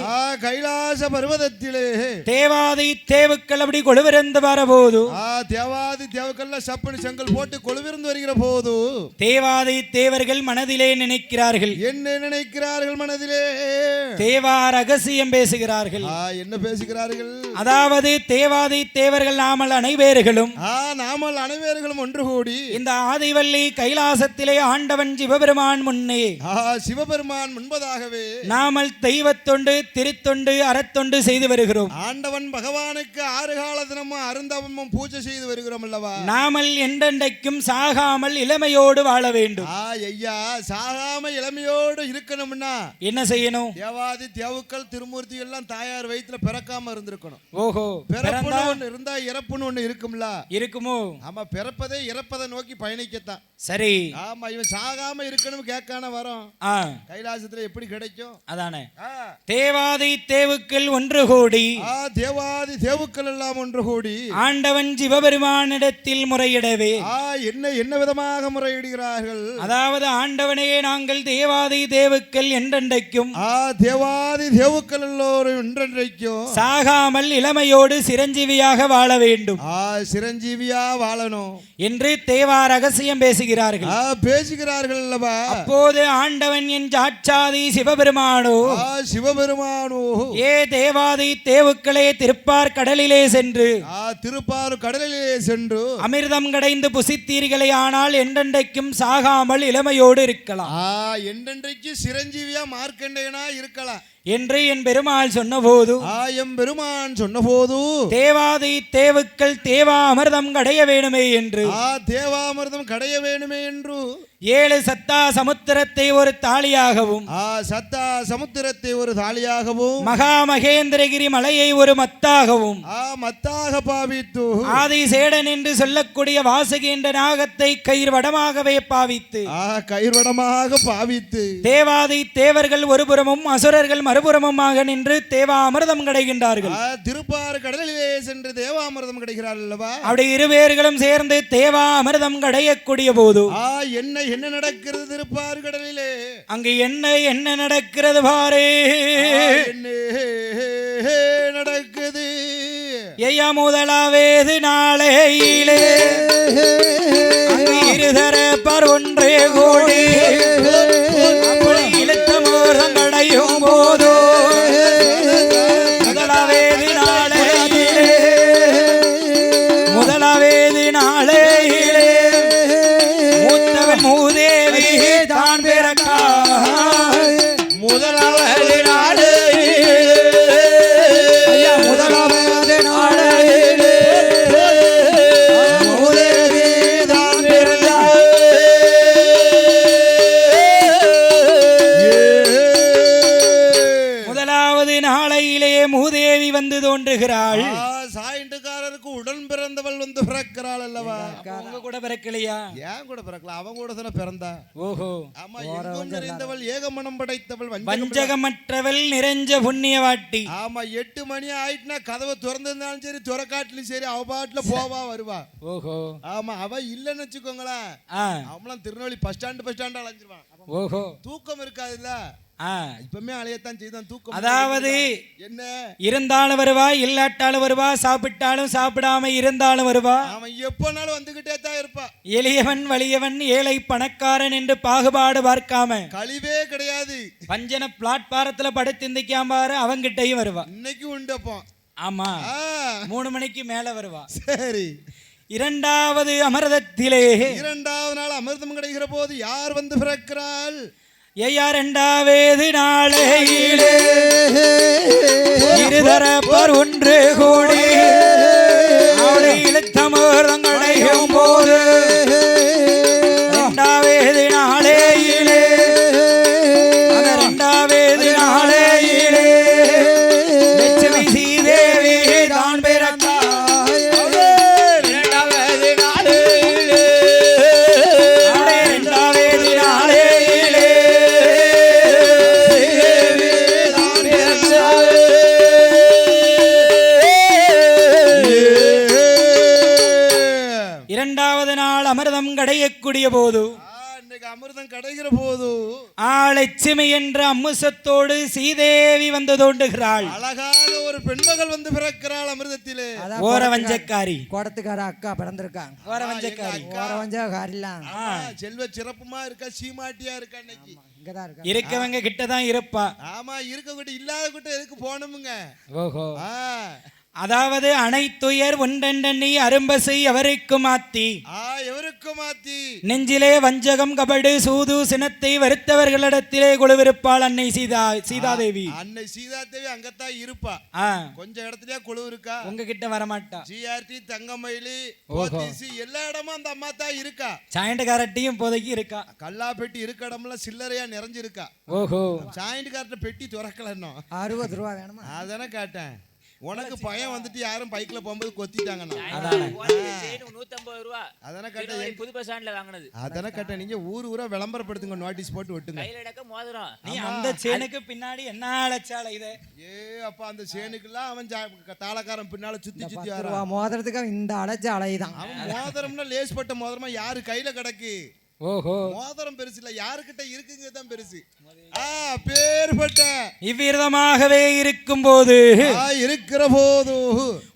கைலாச பர்வதத்திலே தேவாதி தேவுக்கள் அப்படி கொலுவிருந்து வரபோது தேவாதி தேவுக்கள் சப்பனி செங்கல் போட்டு கொலுவிருந்து வருகிற போது தேவாதி தேவர்கள் மனதிலே நினைக்கிறார்கள். என்ன நினைக்கிறார்கள்? மனதிலே தேவா ரகசியம் பேசுகிறார்கள். என்ன பேசுகிறார்கள்? அதாவது தேவாதி தேவர்கள் நாமல் அனைவர்களும் ஒன்று கூடி இந்த ஆதிவள்ளி கைலாசத்திலே ஆண்டவன் சிவபெருமான் முன்னே சிவபெருமான் முன்பதாகவே நாமல் தெய்வத்தொண்டு திருத்தொண்டு அறத்தொண்டு செய்து வருகிறோம். ஆண்டவன் பகவானுக்கு 6 கால தினமும் அருந்தவமும் பூஜை செய்து வருகிறோம் அல்லவா. நாமல் என்றென்றைக்கும் சாகாமல் இளமையோடு வாழ வேண்டும். ஐயா, சாகாம இளமையோடு இருக்கணும்னா என்ன செய்யணும்? தேவாதி தேவுக்கள் திருமூர்த்தி எல்லாம் தாயார் வயிற்றுல பிறக்காம இருந்திருக்கணும். ஓஹோ, பிறப்புன்னு ஒண்ணு இருந்தா இறப்புன்னு ஒண்ணு இருக்கும்ல. இருக்குமோ? ஆமா, பிறப்பதே இறப்பதை நோக்கி பயணிக்கத்தான். சரி. ஆமா, இவன் சாகாம இருக்கணும் கேட்கான வரோம் கைலாசத்துல எப்படி கிடைக்கும்? அதானே. தேவாதி தேவுக்கள் ஒன்று கூடி தேவாதி தேவுக்கள் எல்லாம் ஒன்று கூடி ஆண்டவன் சிவபெருமானிடத்தில் முறையிடவே என்ன விதமாக முறையிடுகிறார்கள்? அதாவது ஆண்டவனே, நாங்கள் தேவாதி தேவுக்கள் என்றென்றைக்கும் தேவாதி தேவுக்கள் எல்லோரும் என்றென்றைக்கும் சாகாமல் இளமையோடு சிரஞ்சீவியாக வாழ வேண்டும், சிரஞ்சீவியா வாழணும் என்று தேவா ரகசியம் பேசுகிறார். பேசுகிறார்கள். பேசுகிறார்கள் அல்லவா? அப்போது ஆண்டவன் என் சாட்சாதி சிவபெருமானோ சிவபெருமானோ ஏ தேவாதி தேவுக்களே திருப்பார் கடலிலே சென்று திருப்பார் கடலிலே சென்று அமிர்தம் கடைந்து புசித்தீர்களே, ஆனால் என்றென்றைக்கும் சாகாமல் இளமையோடு இருக்கலாம், என்றென்றைக்கு சிரஞ்சீவியா மார்க்கண்டேயனா இருக்கலாம் என்று என் பெருமாள் சொன்னபோது எம் பெருமான் சொன்னபோது தேவாதி தேவுக்கள் தேவா அமிர்தம் கடைய வேணுமே என்று தேவாமிர்தம் கடைய வேணுமே என்று 7 சத்தா சமுத்திரத்தை ஒரு தாளியாகவும் சத்தா சமுத்திரத்தை ஒரு தாளியாகவும் மகா மகேந்திரகிரி மலையை ஒரு மத்தாகவும் மத்தாக பாவித்து ஆதிசேடன் என்று சொல்லக்கூடிய வாசுகி என்ற நாகத்தை கயிர்வடமாகவே பாவித்து கயிர்வடமாக பாவித்து தேவாதி தேவர்கள் ஒருபுறமும் அசுரர்கள் மறுபுறமுமாக நின்று தேவா அமிர்தம் கிடைக்கின்றார்கள். திருப்பாறு கடலிலே சென்று தேவாமிர்தம் கிடைக்கிறார்கள் அல்லவா? அப்படி இருவேர்களும் சேர்ந்து தேவா அமிர்தம் கடையக்கூடிய போது என்ன நடக்கிறது திருப்பாறு கடலிலே? அங்கு என்ன நடக்கிறது பாரு. நடக்குது ஐயா முதலாவேது நாளையிலே இருதரப்பர் ஒன்றே கூடி அப்படி இழுத்த மோதம் கடையும் போதோ முதலாவேது நாளையிலே மூத்தவன் மூதேவி தான் பிறக்கா முதலாவது நாடு மூதேவி வந்து தோன்றுகிறாள். சாயண்டுக்காரருக்கு உடன் பிறந்தவள் வந்து பிறக்கிறாள் அல்லவா? உங்க கூட பிறக்கலையா? ஏன் கூட பிறக்கல, அவன் கூட தானே பிறந்தா. ஓஹோ. ஆமா, எங்கும் நிறைந்தவள் ஏகமனம் படைத்தவள் வஞ்சகமற்றவள் நிறைஞ்ச புண்ணியவாட்டி. ஆமா, 8 மணி ஆயிட்டுனா கதவை திறந்திருந்தாலும் சரி திறக்காட்டிலும் சரி அவ பாட்டுல போவா வருவா. ஓஹோ. ஆமா, அவ இல்லன்னு வச்சுக்கோங்களேன், அவங்களாம் திருநெல்வேலி பஸ் ஸ்டாண்ட் அலைஞ்சிருவான். ஓஹோ. தூக்கம் இருக்காதுல்ல, இப்பமே அலையத்தான் செய்தான் தூக்கம். அதாவது என்ன இருந்தாலும் வருவா, இல்லாட்டாலும் வருவா, சாப்பிட்டாலும் சாப்பிடாம இருந்தாலும் வருவா. அவன் எப்பனாலும் வந்துகிட்டே தான் இருப்பா. எளியவன் வலியவன் ஏழை பணக்காரன் என்று பாகுபாடு பார்க்காம கழிவே கிடையாது. பஞ்சன பிளாட்பாரத்துல படுத்திருந்திக்காம அவங்கிட்டையும் வருவா. இன்னைக்கு உண்டப்போ. ஆமா, 3 மணிக்கு மேல வருவா. சரி. 2வது அமிர்தத்திலே 2வது நாள் அமிர்தம் கிடைக்கிற போது யார் வந்து பிறக்கிறாள்? ஐயா 2வது நாளையிலே இருதரப்பர் ஒன்று கூடி அவளை இழுத்தமிர்தம் கடையும் போது 2வது நாளையிலே 2வது நாளையிலே லட்சுமி ஸ்ரீதேவி தான் பிறக்கா. அமிர்தம் கடையக்கூடிய போது அமிர்தம் கடைகிற போது லட்சுமி என்ற அம்முசத்தோடு ஸ்ரீதேவி வந்து தோன்றுகிறாள். அழகாக ஒரு பெண்மகள் வந்து பிறக்கிறாள் அமிர்தத்திலே. ஓரவஞ்சக்காரி கோடத்துக்கார அக்கா பிறந்திருக்காங்க. ஓரவஞ்சக்காரி செல்வ சிறப்புமா இருக்கா, சீமாட்டியா இருக்கா. இன்னைக்கு இருக்கவங்க கிட்டதான் இருப்பா. ஆமா, இருக்க கிட்ட இல்லாத கிட்ட எதுக்கு போனோமுங்க. ஓஹோ. அதாவது அனைத்துயர் ஒன்றெண்ணி அரும்பசை எவருக்கும் மாத்தி நெஞ்சிலே வஞ்சகம் கபடு சூது சினத்தை வருத்தவர்களிடத்திலே குழுவிருப்பாள் அன்னை சீதாதேவி. அன்னை சீதாதேவி அங்கத்தான் இருப்பா. கொஞ்சம் இடத்துலயே குழு இருக்கா, உங்ககிட்ட வரமாட்டா. ஜிஆர்டி தங்கமயிலி எல்லா இடமும் அந்த அம்மா தான் இருக்கா. சாயண்டுக்காரட்டியும் போதைக்கு இருக்கா. கல்லா பெட்டி இருக்க இடம்லாம் சில்லறையா நிறைஞ்சிருக்கா. ஓஹோ. சாயண்டுக்காரட்ட பெட்டி திறக்கல இன்னும். 60 ரூபா வேணுமா? அதானே கேட்டேன். உனக்கு பயம் வந்துட்டு யாரும் பைக்ல போகும்போது கொத்திட்டாங்கண்ணா. அதானே கேட்ட. நீங்க ஊரா விளம்பரப்படுத்துங்க, நோட்டீஸ் போட்டு விட்டுங்க. நீ அந்த சேனுக்கு பின்னாடி என்ன அழைச்சால இத? அப்ப அந்த சேனுக்குலாம் அவன் தாளக்காரன் பின்னால சுத்தி மோதிரத்துக்கு இந்த அழைச்ச அலைதான். அவன் மோதிரம்னா லேஸ் பட்ட மோதிரமா யாரு கையில கிடக்கு? ஓஹோ, மோதிரம் பெருசு இல்ல, யாருக்கிட்ட இருக்குங்க தான் பெருசு. பேர்பட்ட இவ்விதமாகவே இருக்கும் போது இருக்கிற போது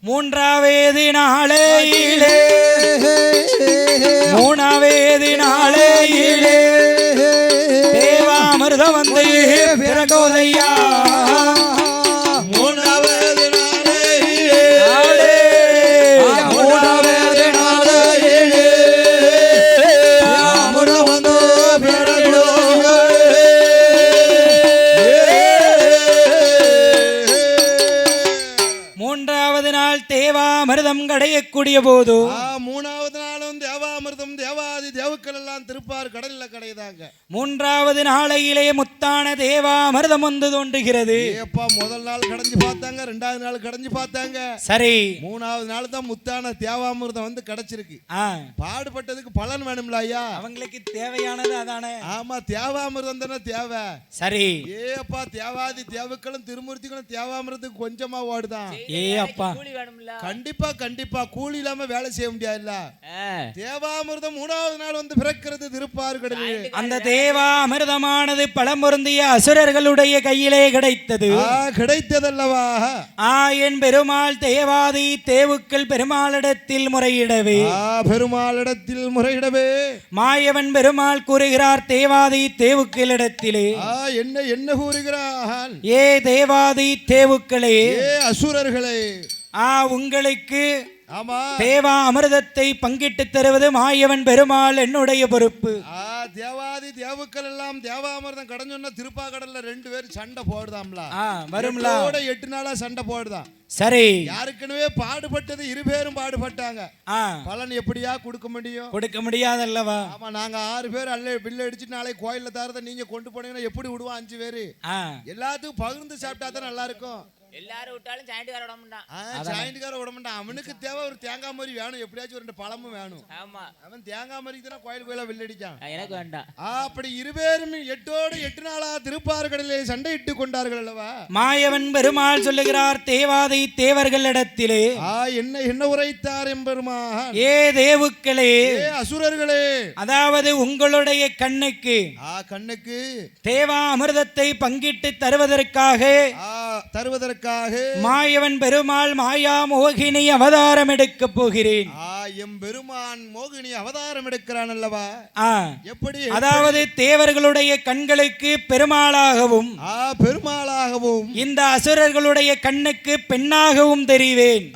மூன்றாவது நாளையிலே தேவாமிர்தம் வந்து பிறந்தோதையா. மூணாவது நாள் தேவாமிர்தம் கடையக்கூடிய போது மூணாவது நாளும் தேவாமிர்தம் தேவாதி தேவுக்கள் எல்லாம் திருப்பார் கடல்ல கடையுதாங்க. மூன்றாவது நாளையிலே முத்தான தேவாமிர்தம் வந்து தோன்றுகிறது. முதல் நாள் கடைஞ்சு பார்த்தாங்க, ரெண்டாவது நாள் கடைஞ்சு பார்த்தாங்க, சரி மூணாவது நாள் தான் முத்தான தேவாமிர்தம் வந்து கிடைச்சிருக்கு. பாடுபட்டதுக்கு பலன் வேணும்ல ஐயா, அவங்களுக்கு தேவையானது அதானே. ஆமா, தேவாமிர்தம் தானே தேவை. சரி தேவாதி தேவுக்களும் திருமூர்த்திகளும் தேவாமிர்தத்துக்கு கொஞ்சமா ஓடுதான். அப்பா கண்டிப்பா கண்டிப்பா கூலி இல்லாம வேலை செய்ய முடியாதுல்ல. தேவாமிர்தம் மூணாவது நாள் வந்து பிறக்கிறது திருப்பார் கடலில். அந்த தேவாமிர்தமானது பழமொருந்திய அசுரர்களுடைய கையிலே கிடைத்தது. கிடைத்ததல்லவா? என் பெருமாள் தேவாதி தேவுக்கள் பெருமாளிடத்தில் முறையிடவே மாயவன் பெருமாள் கூறுகிறார் தேவாதி தேவுக்களிடத்திலே, என்ன கூறுகிறான்? ஏ தேவாதி தேவுக்களே, அசுரர்களே, உங்களுக்கு தேவா அமிர்தத்தை பங்கிட்டு தருவது மாயவன் பெருமாள் என்னுடைய பொறுப்பு. தேவாதி தேவுக்கள் எல்லாம் தேவாமிர்தம் கடைஞ்சோன்னா திருப்பா கடல்ல 2 பேரும் சண்டை போடுதாம்ல, வரும்ல. 8 நாளா சண்டை போடுதான். சரி, யாருக்குனவே பாடுபட்டது 2 பேரும் பாடுபட்டாங்க. பலன் எப்படியா கொடுக்க முடியும்? கொடுக்க முடியாதல்லவா? ஆமா, நாங்க 6 பேர் அல்ல பில்ல அடிச்சு நாளை கோயில்ல தரத நீங்க கொண்டு போனீங்கன்னா எப்படி விடுவோம்? 5 பேரு எல்லாத்துக்கும் பகிர்ந்து சாப்பிட்டா தான் நல்லா இருக்கும். எல்லாரும் விட்டாலும் ஜாயிண்ட்கார விட மாட்டான். ஜாயிண்ட்கார விட மாட்டான். அவனுக்கு தேவை ஒரு தேங்காய் மாதிரி வேணும், எப்படியாச்சும் 2 பழமும் வேணும். ஆமா, அவன் தேங்காய் மாதிரி தான் கோயிலா வில்லடிச்சான். எனக்கு வேண்டாம். அப்படி 2 பேரும் 8 நாளா திருப்பார்கடலிலே சண்டையிட்டு கொண்டார்கள் அல்லவா? மாயவன் பெருமாள் சொல்லுகிறார் தேவாதி தேவர்களிடத்திலே, என்ன உரைத்தார் எம்பெருமான்? ஏ தேவுக்களே, அசுரர்களே, அதாவது உங்களுடைய கண்ணுக்கு தேவா அமிர்தத்தை பங்கிட்டு தருவதற்காக மாயவன் பெருமாள் மாயா மோகினி அவதாரம் எடுக்க போகிறேன். எம்பெருமான் மோகினி அவதாரம் எடுக்கிறான் அல்லவா? எப்படி? அதாவது தேவர்களுடைய கண்களுக்கு பெருமாளாகவும் இந்த அசுரர்களுடைய கண்ணுக்கு பெண்ணாகவும் தெரிவேன்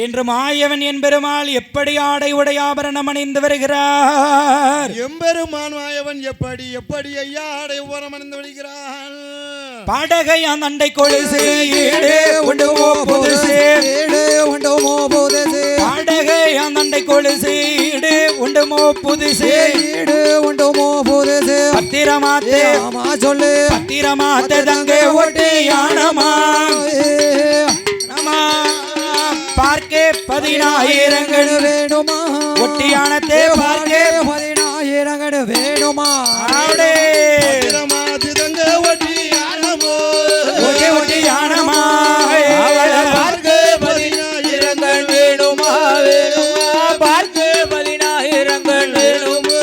என்று மாயவன் என் பெருமாள் எப்படி ஆடை உடைய ஆபரணம் அணிந்து வருகிறார். எம்பெருமான் மாயவன் எப்படி ஐயா ஆடை உபரணம் அணிந்து வருகிறான்? பாடகையான் அண்டை கொலுசு உண்டுமோ புதுசு, பாடகையான் அண்டை கொலுசு உண்டுமோ புதுசு, பத்திரமாத்தே சொல்லு, பத்திரமாத்தே தங்க ஒட்டியானமா பார்க்கே 10,000 வேணுமா, ஒட்டியானத்தே பார்க்கே 10,000 வேணுமா, ஒட்டியானமா பார்க்கே 10,000 வேணுமா, பார்க்கே 10,000 வேணுமா.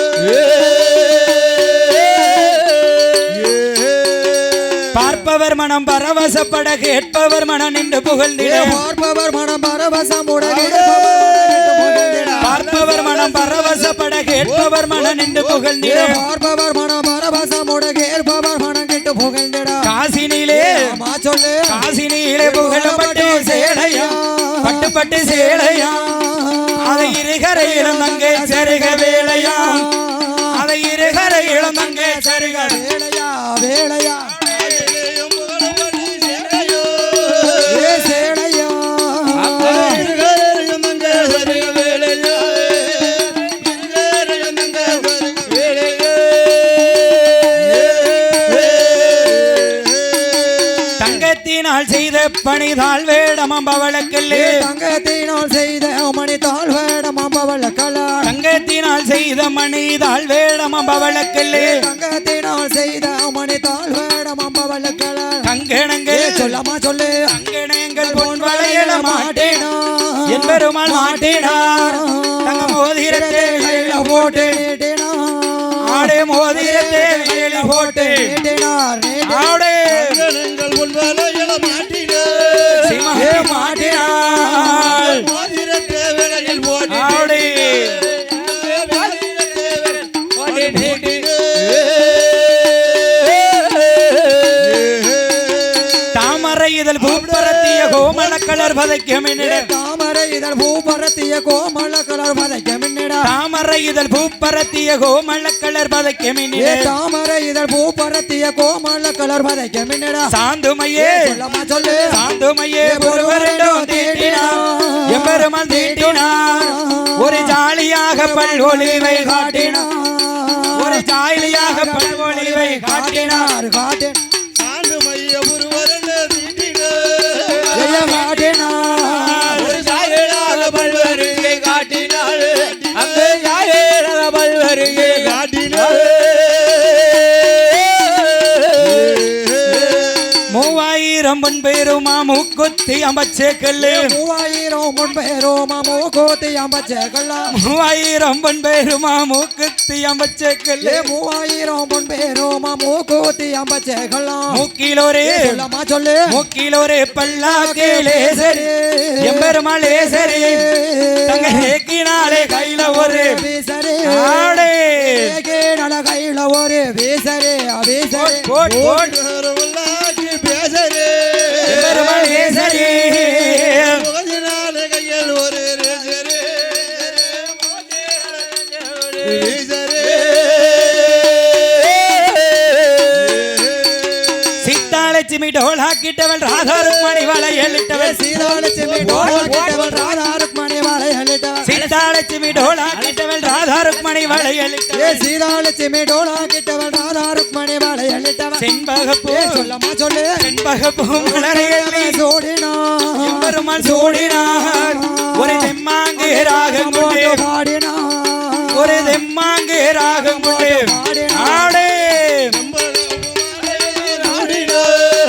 பார்ப்பவர் மனம் பரவசப்பட கேட்பவர் மனம் நின்று புகழ்ந்திட, பார்ப்பவர் மனம் பரவசப்பட கேட்பவர் மனம் நின்று புகழ்ந்திட, பார்ப்பவர் மனம் பரவசமுட கேட்பவர் மனம் கெட்டு புகழ்ந்திட, காசினிலே சொல்லு, காசினிலே புகழப்பட்டு சேலையா பட்டுப்பட்டு சேலையா, அதை இருகரையிலும் அங்கே சருக வேலையா, அதை இருகரையிலும் அங்கே சருக வேலையா வேலையா செய்த பணிதாள் வேடம் அம்பவளக்கல்லே, தங்கத்தினால் செய்த மணிதாள் வேடம் அம்பவளக்கல்லா, தங்கத்தினால் செய்த மணிதாள் வேடம் அம்பவளக்கல்லே, தங்கத்தினால் செய்த மணிதாள் வேடம் அம்பவளக்கல்லா, கங்கணங்கள் சொல்லமா சொல்லு, கங்கணங்கள் பொன் வளையல மாட்டேனா என் பெருமாள் மாட்டேனார், தங்க மோதிரத்தை போட்டு நீட்டினார் ஆடே மோதிரத்தை வேலி போட்டு நீட்டினார் ஆடே அங்கனங்கள் பொன்வலையில சிமகே மாட்டினாள் மோதிரத்தை வேலையில் போட்டு ஆடே தாமரை இதழ் பூப்பரத்திய கோமள கலர் பதைக்கும் என்னிடம் தாமரை இதழ் பூபரத்திய கோமள கலர் பதைக்கும் என்னிடம் தாமரை இதழ் பூப்பரத்திய கோமள கலர் பதைக்கும் என்னிடம் தாமரை இதழ் பூபரத்திய கோமள கலர் பதைக்கும் என்னிடம் சாந்துமையே சொல்லமா சொல்லு சாந்துமையே ஒருவரிடம் தீட்டினார் எம்பெருமான் தீட்டினார் ஒரு ஜாலியாக பல்வொழிவை காட்டினார் ஒரு ஜாலியாக பல்வொழிவை காட்டினார் காட்டினார் சாந்து மைய ஒருவரண்ட தீட்டின காட்டினார் ஒரு சாயலாக பல்வருகை காட்டினாள் அந்த சாயலாக பல்வருகை காட்டினாள் 3000 பொன் பேருமா மூக்குத்தி அம்பச்சே கல்லு 3000 பொன் பேருமா மூக்குத்தி அம்பச்சே கல்லா 3000 பொன் பேருமா மூக்குத்தி அம்பச்சே கல்லு 3000 பொன் பேருமா மூக்குத்தி அம்பச்சே கல்லா மூக்கிலோரே சொல்லமா சொல்லு மூக்கிலோரே பல்லாக்கிலே சரி எம்பெருமாளே சரி தங்க ஏக்கினாலே கையில ஒரு வீசரே ஆடே கேடல கையில ஒரு வீசரே வீசரே போட் போட் பேசரே எம்பெருமாளே சரி முகத்தினால கையில் ஒரு ரேசரே ரேசரே சீதாலட்சுமி டோலாக்கிட்டவள் ராதா ருக்மணி வளையலிட்டவள் சீதாலட்சுமி டோலாக்கிட்டவள் ராதா ருக்மணி வளையலிட்டவள் சீதாலட்சுமி டோலாக்கிட்டவள் ராதா ருக்மணி வளையலிட்டவள் சீதாலட்சுமி டோலாக்கிட்டவள் ராதா ருக்மணி வளையலிட்டவள் செண்பகப்பூ சொல்லமா சொல்லு செண்பகப்பூ மலரையல்லி சோடினா எம்பெருமான் சூடினார் ஒரு தெம்மாங்கு ராகம் கொண்டு பாடினா ஒரு தெம்மாங்கு ராகம் கொண்டு ஆடே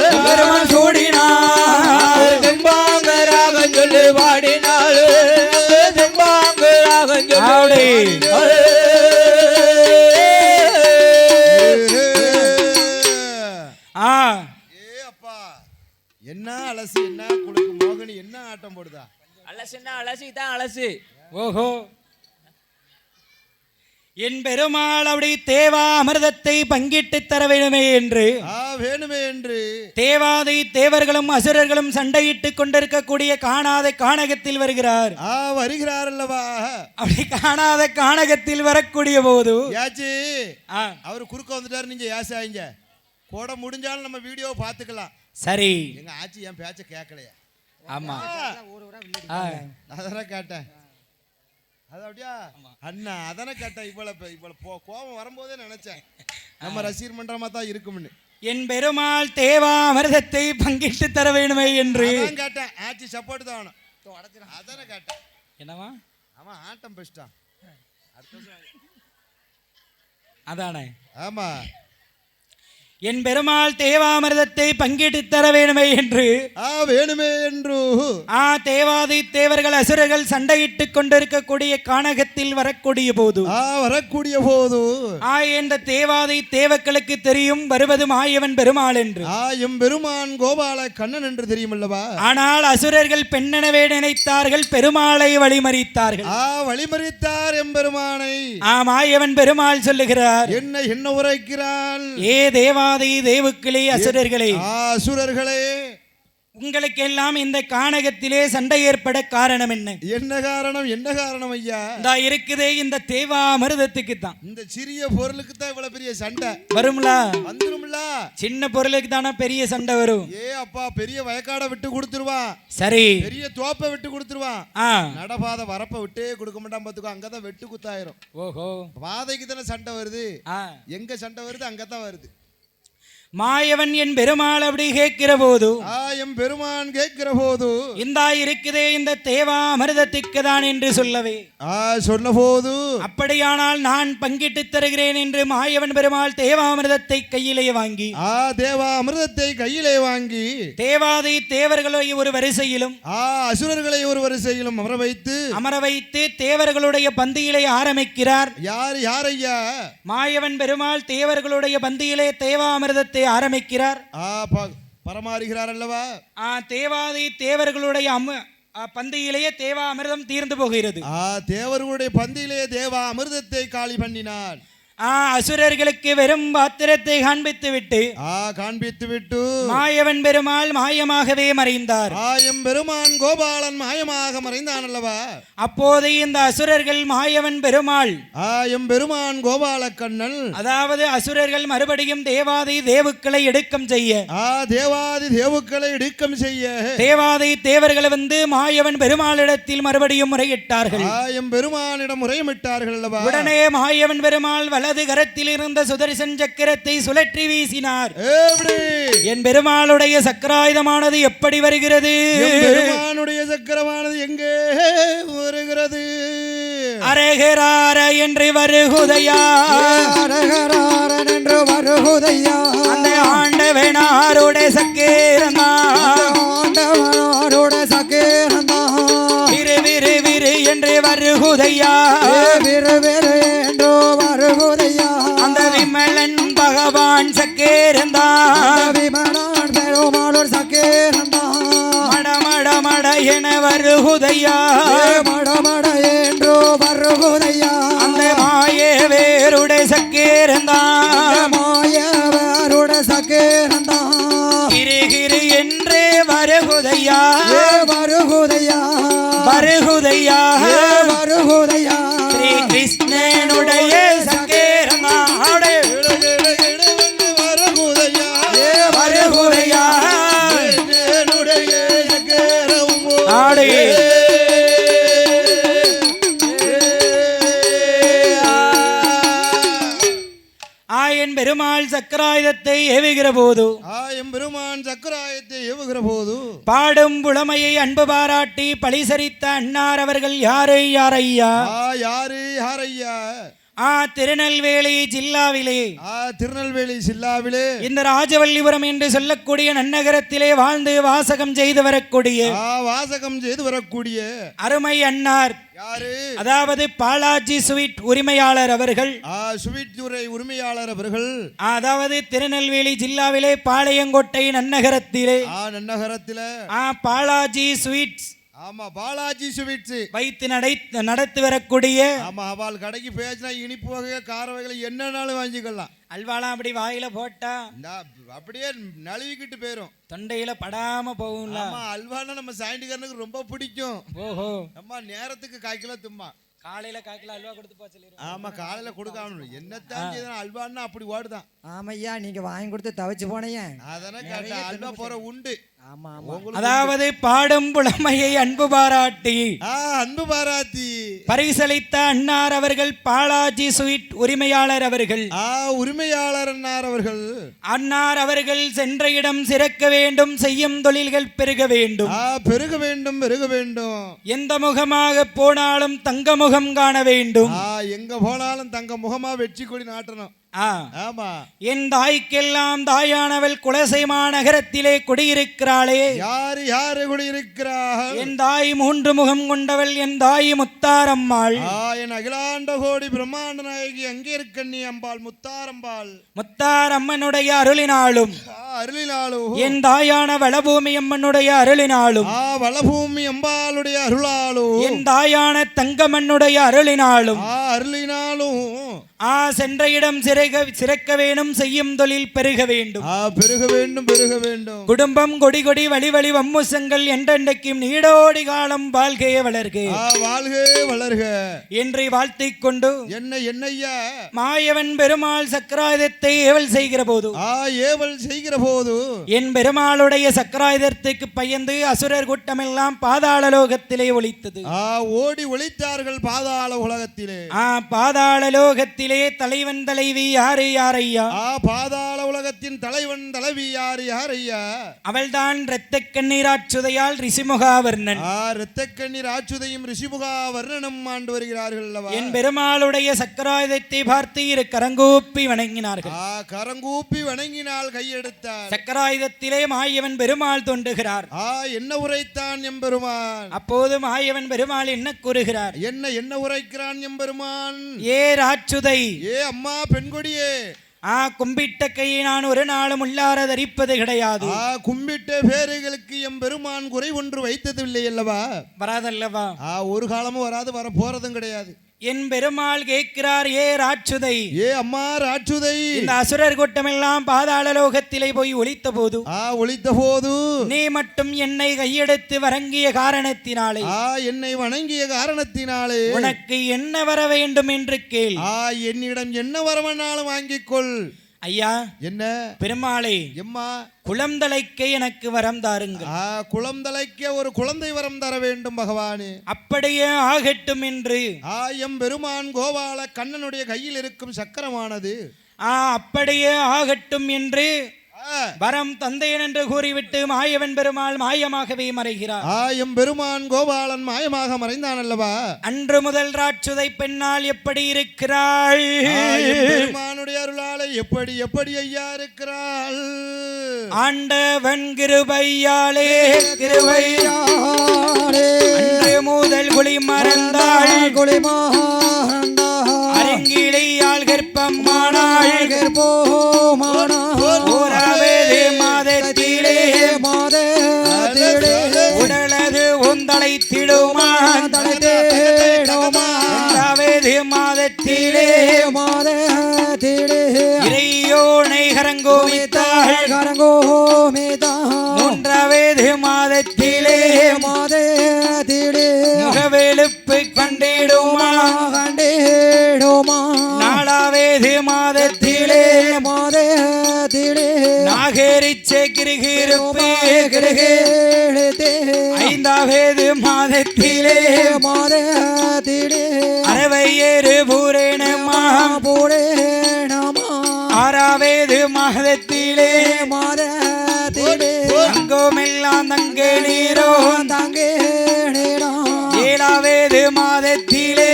எம்பெருமான் சூடினார் தெம்பாங்கராக சொல்லி பாடினாள் தெம்பாங்கராக ஆடே ஆ அப்பா என்ன அலசி என்ன குளுக்கு மோகனி என்ன ஆட்டம் போடுதா அலசுன்னா அலசி தான் அலசு ஓஹோ என் பெருமாள் அப்படி தேவா அமிர்தத்தை பங்கிட்டு தர வேணுமே என்று வேணுமே என்று தேவாதை தேவர்களும் அசுரர்களும் சண்டையிட்டுக் கொண்டிருக்கக்கூடிய காணாத கானகத்தில் வருகிறார் வருகிறார் அல்லவா அப்படி காணாத கானகத்தில் வரக்கூடிய போது யாச்சி ஆ, அவர் குறுக்க வந்துட்டாரு நீங்க யாசாயிங்க கூட முடிஞ்சாலும் நம்ம வீடியோவை பார்த்துக்கலாம் சரி எங்க ஆச்சி என் பேச்ச கேட்கலையா ஆமா ஆ, அதெல்லாம் கேட்டேன் அது அப்படியா அண்ணா அதனை கேட்டேன் இவ்வளவு கோபம் வரும்போதே நினைச்சேன் நம்ம ரசிகர் மன்றமா தான் இருக்கும்னு என் பெருமாள் தேவா அமிர்தத்தை பங்கிட்டு தர வேணுமே என்று அதான் கேட்டேன் ஆச்சி சப்போர்ட் தான் வேணும் அதனை கேட்டேன் என்னவா ஆமா ஆட்டம் பெஸ்டான் அதானே ஆமா என் பெருமாள் தேவாமிர்தத்தை பங்கிட்டு தர வேணுமே என்று வேணுமே என்று தேவாதி தேவர்கள் அசுரர்கள் சண்டையிட்டுக் கொண்டிருக்கக்கூடிய கானகத்தில் வரக்கூடிய போது இந்த தேவாதி தேவக்களுக்கு தெரியும் வருவது மாயவன் பெருமாள் என்று எம் பெருமான் கோபால கண்ணன் என்று தெரியும் அல்லவா ஆனால் அசுரர்கள் பெண்ணெனவே நினைத்தார்கள் பெருமாளை வழிமறித்தார்கள் வழிமறித்தார் எம் பெருமானை மாயவன் பெருமாள் சொல்லுகிறார் என்ன உரைக்கிறான் ஏ தேவாதி தேவுக்களே அசுரர்களே உங்களுக்கு எல்லாம் இந்த கானகத்திலே சண்டை ஏற்பட காரணம் என்ன என்ன காரணம் ஐயா இருக்குதே இந்த தேவா அமிர்தத்துக்கு தான் இந்த சிறிய பொருளுக்கு தான் இவ்வளவு பெரிய சண்டை வரும்ல வந்துரும்ல சின்ன பொருளுக்கு தானே பெரிய சண்டை வரும் அப்பா பெரிய வயக்காடை விட்டு கொடுத்துருவான் சரி பெரிய தோப்பை விட்டு கொடுத்துருவான் நடபாத வரப்ப விட்டே கொடுக்க மாட்டான் பாத்துக்கோ அங்கதான் வெட்டு குத்தாயிரும் ஓஹோ பாதைக்கு தானே சண்டை வருது எங்க சண்டை வருது அங்கதான் வருது மாயவன் என் பெருமாள் அப்படி கேட்கிற போது எம் பெருமான் கேட்கிற போது இந்தா இருக்குதே இந்த தேவா அமிர்தத்திற்கு தான் என்று சொல்லவே சொன்ன போது அப்படியானால் நான் பங்கிட்டு தருகிறேன் என்று மாயவன் பெருமாள் தேவா அமிர்தத்தை கையிலே வாங்கி தேவா அமிர்தத்தை கையிலே வாங்கி தேவாதி தேவர்களை ஒரு வரிசையிலும் அசுரர்களை ஒரு வரிசையிலும் அமர வைத்து தேவர்களுடைய பந்தியிலே ஆரம்பிக்கிறார். யார் ஐயா? மாயவன் பெருமாள் தேவர்களுடைய பந்தியிலே தேவா அமிர்தத்தை ஆரம்பிக்கிறார். பரமாறுகிறார் அல்லவா? தேவாதி தேவர்களுடைய பந்தியிலேயே தேவா அமிர்தம் தீர்ந்து போகிறது. தேவர்களுடைய பந்தியிலே தேவா அமிர்தத்தை காலி பண்ணினார். அசுரர்களுக்கு வெறும் பாத்திரத்தை காண்பித்து விட்டு மாயவன் பெருமாள் மாயமாகவே மறைந்தார். பெருமான் கோபாலன் மாயமாக மறைந்தான் அல்லவா? அப்போது இந்த அசுரர்கள் மாயவன் பெருமாள் பெருமான் கோபால கண்ணன், அதாவது அசுரர்கள் மறுபடியும் தேவாதி தேவுக்களை எடுக்கம் செய்ய தேவாதி தேவர்கள் வந்து மாயவன் பெருமாளிடத்தில் மறுபடியும் முறையிட்டார்கள். பெருமானிடம் முறையிட்டார்கள் அல்லவா? உடனே மாயவன் பெருமாள் வலது கரத்தில் இருந்த சுதர்சன் சக்கரத்தை சுழற்றி வீசினார். என் பெருமாளுடைய சக்கராயுதமானது எப்படி வருகிறது? பெருமானுடைய சக்கரமானது எங்கே வருகிறது? அரகரார என்று வருகுதையா, அந்த ஆண்டவனாரோட சக்கேரமா, விரு விரு விரு என்று வருகுதையா, அந்த விமலன் பகவான் சக்கேரந்தான், மட மட மட என வருகுதையா, அந்த மாய வேருட சக்கேரந்தான், கிரி கிரி என்றே வருகுதையா, ஸ்ரீ கிருஷ்ணனுடைய சக்கேரமாடே வருகுதையா ஆடே. என் பெருமாள் சக்கராயுதத்தை ஏவுகிற போது பாடும் புலமையை அன்பு பாராட்டி பழிசரித்த அன்னார் அவர்கள் யாரையா? திருநெல்வேலி ஜில்லாவிலே இந்த ராஜவல்லிபுரம் என்று சொல்லக்கூடிய நன்னகரத்திலே வாழ்ந்து வாசகம் செய்து வரக்கூடிய அருமை அன்னார், அதாவது பாலாஜி ஸ்வீட் உரிமையாளர் அவர்கள், அதாவது திருநெல்வேலி ஜில்லாவிலே பாளையங்கோட்டை நன்னகரத்திலே பாலாஜி ஸ்வீட்ஸ் பாலாஜி ஸ்வீட்ஸ் வைத்து நடத்தி வரக்கூடிய அவள் கடைக்கு பேசினா இனிப்பு வகை கார வகைகளை என்னன்னாலும் வாங்கிக்கலாம். அல்வாலாம் அப்படி வாயில போட்டா அப்படியே நழுவிக்கிட்டு போயிரும், தொண்டையில படாம போகும்ல. அல்வானா நம்ம சாயண்டிக்காரனுக்கு ரொம்ப பிடிக்கும். ஓஹோ, நம்ம நேரத்துக்கு காய்க்கல தும்மா காலையில காய்க்கல அல்வா கொடுத்து போச்சு. ஆமா, காலையில கொடுக்காம என்னத்தான் அல்வான்னா அப்படி வாடுதான். ஆமையா, நீங்க வாங்கி கொடுத்து தவச்சு போனீங்க, அதெல்லாம் கேட்ட அல்வா போற உண்டு. அதாவது பாடும் புலமையை அன்பு பாராட்டி பரிசளித்த அன்னார் அவர்கள் பாலாஜி ஸ்வீட் உரிமையாளர் அவர்கள் அன்னார் அவர்கள் சென்ற இடம் சிறக்க வேண்டும், செய்யும் தொழில்கள் பெருக வேண்டும், எந்த முகமாக போனாலும் தங்க முகம் காண வேண்டும், எங்க போனாலும் தங்க முகமா வெற்றி கொடி நாட்டணும். என் தாய்க்கெல்லாம் தாயானவள் குலசைமா நகரத்திலே குடியிருக்கிறாளே. யாரு குடியிருக்கிறாள்? என் தாய் 3 முகம் கொண்டவள், என் தாய் முத்தாரம்மாள். என் அகிலாண்ட கோடி பிரம்மாண்ட நாயகி அங்கே இருக்கண்ணி அம்பாள் முத்தாரம்பாள். முத்தாரம்மனுடைய அருளினாலும் என் தாயான வளபூமி அம்மனுடைய அருளினாலும் வளபூமி அம்பாளுடைய அருளாலும் என் தாயான தங்கமன்னுடைய அருளினாலும் சென்ற இடம் சிறக்க வேணும், செய்யும் தொழில் பெருக வேண்டும், குடும்பம் கொடி கொடி வழி வழி வம்முசங்கள் என்றென்றைக்கும் நீடோடி காலம் வாழ்கே வளர்க என்று வாழ்த்திக் கொண்டு என்னையா மாயவன் பெருமாள் சக்கராயுதத்தை ஏவல் செய்கிற போது என் பெருமாளுடைய சக்கராயுதத்துக்கு பயந்து அசுரர் கூட்டமெல்லாம் பாதாள லோகத்திலே ஒலித்தது. ஓடி ஒளித்தார்கள் பாதாள உலகத்திலே. பாதாள லோக உலகத்திலே தலைவன் தலைவி யாரு யாரையா? பாதாள உலகத்தின் தலைவன் தலைவி யாரு யாரையா? அவள்தான் இரத்த கண்ணீர் ஆச்சுதையால் ரிஷிமுகாவர்ணன். இரத்த கண்ணீர் ஆச்சுதையும் ரிஷிமுகாவர்ணனும் ஆண்டு வருகிறார்கள் அல்லவா? என் பெருமாளுடைய சக்கராயுதத்தை பார்த்து இரு கரங்கூப்பி வணங்கினார்கள். கரங்கூப்பி வணங்கினால் கையெடுத்தார். சக்கராயுதத்திலே மாயவன் பெருமாள் தோன்றுகிறார். என்ன உரைத்தான் எம்பெருமான்? அப்போது மாயவன் பெருமாள் என்ன கூறுகிறார்? என்ன உரைக்கிறான் எம்பெருமான்? ஏ ராட்சுதை, ஏ அம்மா பெண்கொடியே, கும்பிட்ட கையை நான் ஒரு நாளும் உள்ளார தரிப்பது கிடையாது. கும்பிட்ட பேர்களுக்கு எம்பெருமான் குறை ஒன்று வைத்தது இல்லை அல்லவா? வராதல்லவா? ஒரு காலமும் வராது, வர போறதும் கிடையாது. என் பெருமாள் கேட்கிறார், ஏ ராட்சுதை, ஏ அம்மா ராட்சுதை, இந்த அசுரர் கூட்டமெல்லாம் பாதாள லோகத்திலே போய் ஒளித்த போது நீ மட்டும் என்னை கையெடுத்து வணங்கிய காரணத்தினாலே என்னை வணங்கிய காரணத்தினாலே உனக்கு என்ன வர வேண்டும் என்று கேள். என்னிடம் என்ன வரவனாலும் வாங்கிக்கொள். ஐயா, என்ன பெருமாளே, எம்மா குளந்தலைக்க எனக்கு வரம் தாருங்கள். குளந்தலைக்க ஒரு குழந்தை வரம் தர வேண்டும் பகவானே. அப்படியே ஆகட்டும் என்று எம் பெருமான் கோபால கண்ணனுடைய கையில் இருக்கும் சக்கரமானது அப்படியே ஆகட்டும் என்று வரம் தந்தையன் என்று கூறிவிட்டு மாயவன் பெருமாள் மாயமாகவே மறைகிறார். எம் பெருமான் கோபாலன் மாயமாக மறைந்தான் அல்லவா? அன்று முதல் ராட்சுதை பெண்ணால் எப்படி இருக்கிறாள்? பெருமானுடைய அருளாலே எப்படி எப்படி ஐயா இருக்கிறாள்? ஆண்டவன் கிருபையாலே அன்று முதல் குளி மறந்தாள், அரங்கிளையாள் கற்பமானாள், மாதத்திலே உடலது உந்தலை திடுமா, மாதத்திலே இறையோனை கரங்கோமித்தாள், மூன்றாவது மாதத்திலே முகவெளுப்பு கண்டிடுமா, நாலாவது மாதத்திலே நாகரிச்ச கிருகிருப்பு, ஐந்தாவது மாதத்திலே அரவையேறு பூரணமா, ஆறாவது மாதத்திலே அங்கோமெல்லாம் தங்க நீரோ, ஏழாவது மாதத்திலே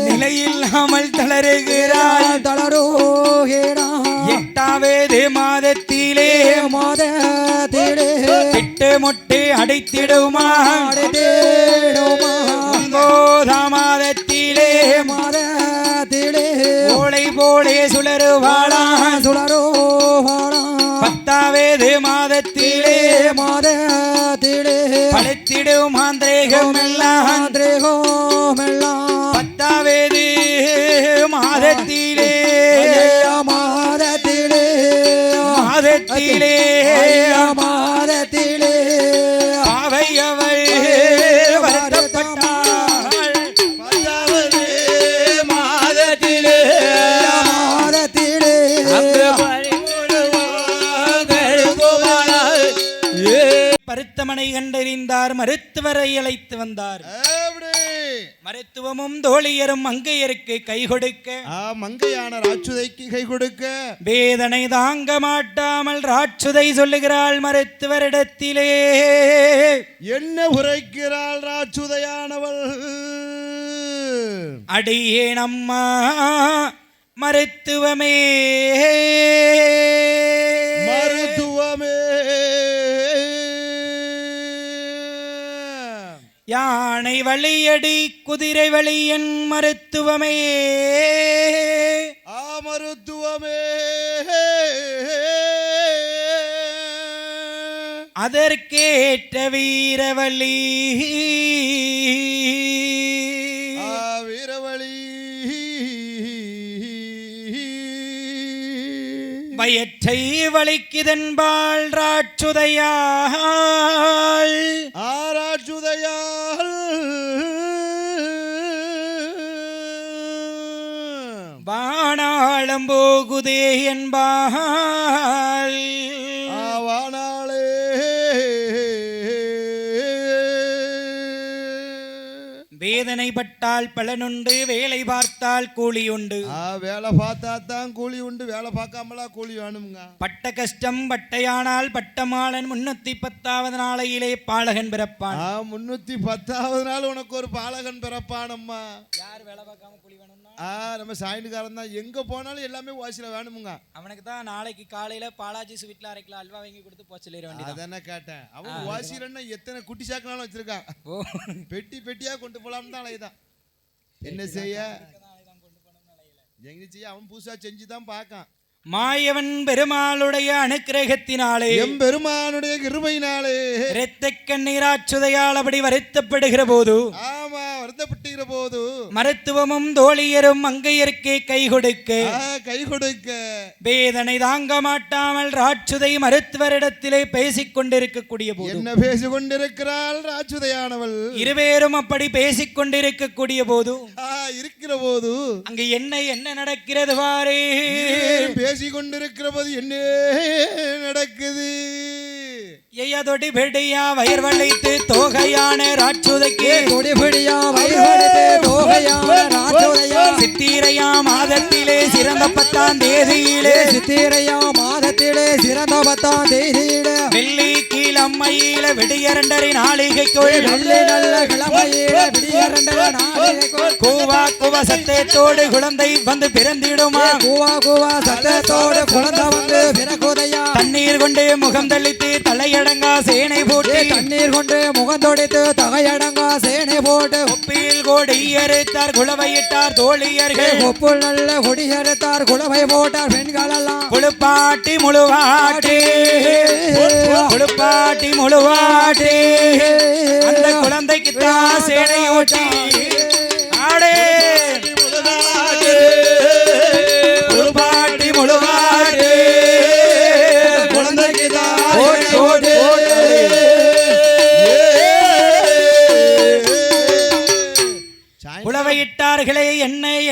நிலையில்லாமல் தளருகிறாள், எட்டாவது மாதத்திலே திட்டு முட்டு அடைத்திடுமா, ஒன்பதாம் மாதத்திலே ஓலை போலே சுழறுவாளா, பத்தாவது மாதத்திலே பழுத்திடும் ஆந்திரேகம் எல்லாம், பத்தாவது மாதத்திலே அவையவள் வருத்தப்பட்டாள், பத்தாவது மாதத்திலே பருத்தமனை கண்டறிந்தார், மருத்துவரை அழைத்து வந்தார். மருத்துவமும் தோழியரும் மங்கையருக்கு கை கொடுக்க, மங்கையான ராட்சுதைக்கு கை கொடுக்க, வேதனை தாங்க மாட்டாமல் ராட்சுதை சொல்லுகிறாள் மருத்துவரிடத்திலே. என்ன உரைக்கிறாள் ராட்சுதையானவள்? அடியேன் அம்மா மருத்துவமே, மருத்துவமே, யானை வழியடி குதிரை வழியன் மருத்துவமே, மருத்துவமே, அதற்கேற்ற வீரவழி, வீரவழி, வயற்றை வலிக்குதென்பாள் ராட்சுதையாள், ராட்சுதையாள், வானாளம் போகுதே என்பாள், வேதனைப்பட்டால் பலனுண்டு, வேலை பார்த்தால் கூலி உண்டு. வேலை பார்த்தா தான் கூலி உண்டு, வேலை பார்க்காமலா கூலி வேணுங்க. பட்ட கஷ்டம் பட்டையானால் பட்டமாளன் 310வது நாளையிலே பாலகன் பிறப்பான். 310வது நாள் உனக்கு ஒரு பாலகன் பிறப்பானம்மா. யார் வேலை பார்க்காம கூலி வேணும்னா நம்ம சாயண்டுக்காரன் தான். எங்க போனாலும் எல்லாமே வாசில வேணுமுங்க. அவனுக்கு தான் நாளைக்கு காலையில பாலாஜி ஸ்வீட்ல 1/2 கிலோ அல்வா வாங்கி கொடுத்து போக சொல்லிட வேண்டியது. அதானே கேட்டேன். அவன் வாசிலன்னா எத்தனை குட்டி சாக்கனாலும் வச்சிருக்கான். பெட்டி பெட்டியா கொண்டு போலாம்னு தான் அலையுதான். என்ன செய்ய எங்க செய்ய அவன் புதுசா செஞ்சுதான் பார்க்கான். மாயவன் பெருமாளுடைய அனுக்கிரகத்தினாலே, எம்பெருமானுடைய கிருபையினாலே இரத்த கண்ணீராச்சுதையால் அப்படி வருத்தப்படுகிற போது, ஆமா வருத்தப்படுகிற போது மருத்துவமும் தோழியரும் மங்கையர்க்கே கை கொடுக்க வேதனை தாங்க மாட்டாமல் ராட்சுதை மருத்துவரிடத்திலே பேசிக் கொண்டிருக்கக்கூடிய போது, என்ன பேசிக் கொண்டிருக்கிறாள் ராட்சுதையானவள்? இருவேரும் அப்படி பேசிக் கொண்டிருக்கக்கூடிய போது இருக்கிற போது அங்கு என்ன நடக்கிறது பாரே. பேசிக் கொண்டிருக்கிற போது என்ன நடக்குது? தொடி பெடியா வயர் வளைத்து தோகையான ராட்சுதைக்கு, சித்திரையா மாதத்திலே சிறந்த 10ஆம் தேதியிலே, வெள்ளி கீழம்மையில விடிய 2:30 நாளிகைக்குள் கூவா கூவா சத்தத்தோடு குழந்தை வந்து பிறந்திடுமா. தண்ணீர் கொண்டு முகம் தள்ளித்து தலையடங்கா சேனை போட்டு, தண்ணீர் கொண்டு முகம் தொடைத்து தகையடங்கா சேனை போட்டு, ஒப்பில் கொடியறுத்தார் குளவையிட்டார் தோழியர்கள், ஒப்புள் நல்ல கொடியறுத்தார் குளவை போட்டார் பெண்கள் எல்லாம். குளிப்பாட்டி முழுவாட்டி குளிப்பாட்டி முழுவாட்டி அந்த குழந்தைக்கு தான் சேனை ஓட்டி ஆடே குளிப்பாட்டி முழுவாட்டி குழந்தைக்கு தான் குளவையிட்டார்களே.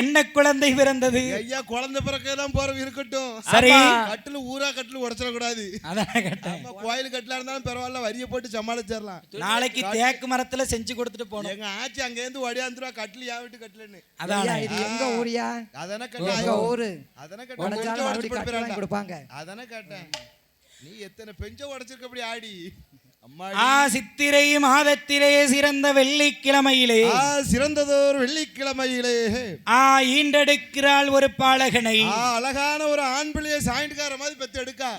என்ன குழந்தை பிறந்தது? ஐயா குழந்தை பிறக்கதான் போறவங்க இருக்கட்டும். சரி, கட்டில் ஊரா கட்டில் உடைச்சிடக்கூடாது. அதான் கேட்டேன். கோயில் கட்டில இருந்தாலும் பரவாயில்ல, வரிய போட்டு சமாளிச்சிடலாம். நாளைக்கு தேக்கு மரத்துல செஞ்சு கொடுத்துட்டு போனோம். எங்க ஆச்சி அங்க இருந்து ஒடியாந்துருவா கட்டில் யா விட்டு கட்டலன்னு. அதானே இது எங்க ஊரியா? அதானே ஊரு அதானே கொடுப்பாங்க. அதானே கேட்டேன். நீ எத்தனை பெஞ்ச உடைச்சிருக்க அப்படி ஆடி. சித்திரை மாதத்திலே சிறந்த வெள்ளிக்கிழமையிலே, சிறந்ததோர் வெள்ளிக்கிழமையிலே ஈண்டெடுக்கிறாள் ஒரு பாலகனை. அழகான ஒரு ஆண் பிள்ளையை சாயண்டுக்கார மாதிரி பெத்து எடுக்கா.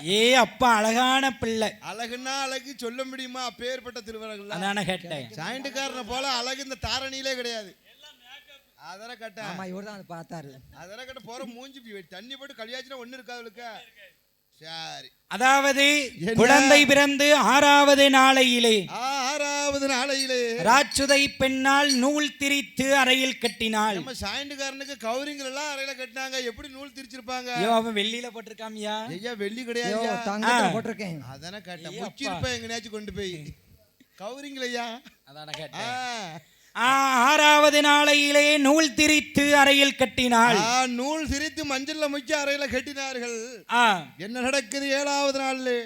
அப்பா அழகான பிள்ளை. அழகுன்னா அழகு சொல்ல முடியுமா? அப்பேற்பட்ட திருவரங்கள். அதான கேட்டேன். சாயண்டுக்காரனை போல அழகு இந்த தாரணியிலே கிடையாது. அதன கட்ட இவர்தான் பார்த்தாரு. அதன கட்ட போற மூஞ்சி தண்ணி போட்டு கழியாச்சுன்னா ஒண்ணு இருக்காதுக்கா. சரி, அதாவது குழந்தை பிறந்து 6வது நாளையிலே ராட்சுதை பெண்ணால் நூல் திரித்து அறையில் கட்டினாள். நம்ம சாயண்டுக்காரனுக்கு கௌரிங்கள் எல்லாம் அறையில கட்டினாங்க. எப்படி நூல் திரிச்சிருப்பாங்க? அவன் வெள்ளியில போட்டிருக்காமியா? ஐயா வெள்ளி கிடையாது, தங்கத்துல போட்டிருக்கேன். அதானே கேட்டேன். முச்சிருப்ப எங்கனாச்சும் கொண்டு போய் கௌரிங்களையா? அதானே கேட்டேன். 6வது நாளையிலே நூல் திரித்து அறையில் கட்டினாள். நூல் திரித்து மஞ்சள்ல முக்கி அறையில கட்டினார்கள். என்ன நடக்குது 7வது நாள்ல?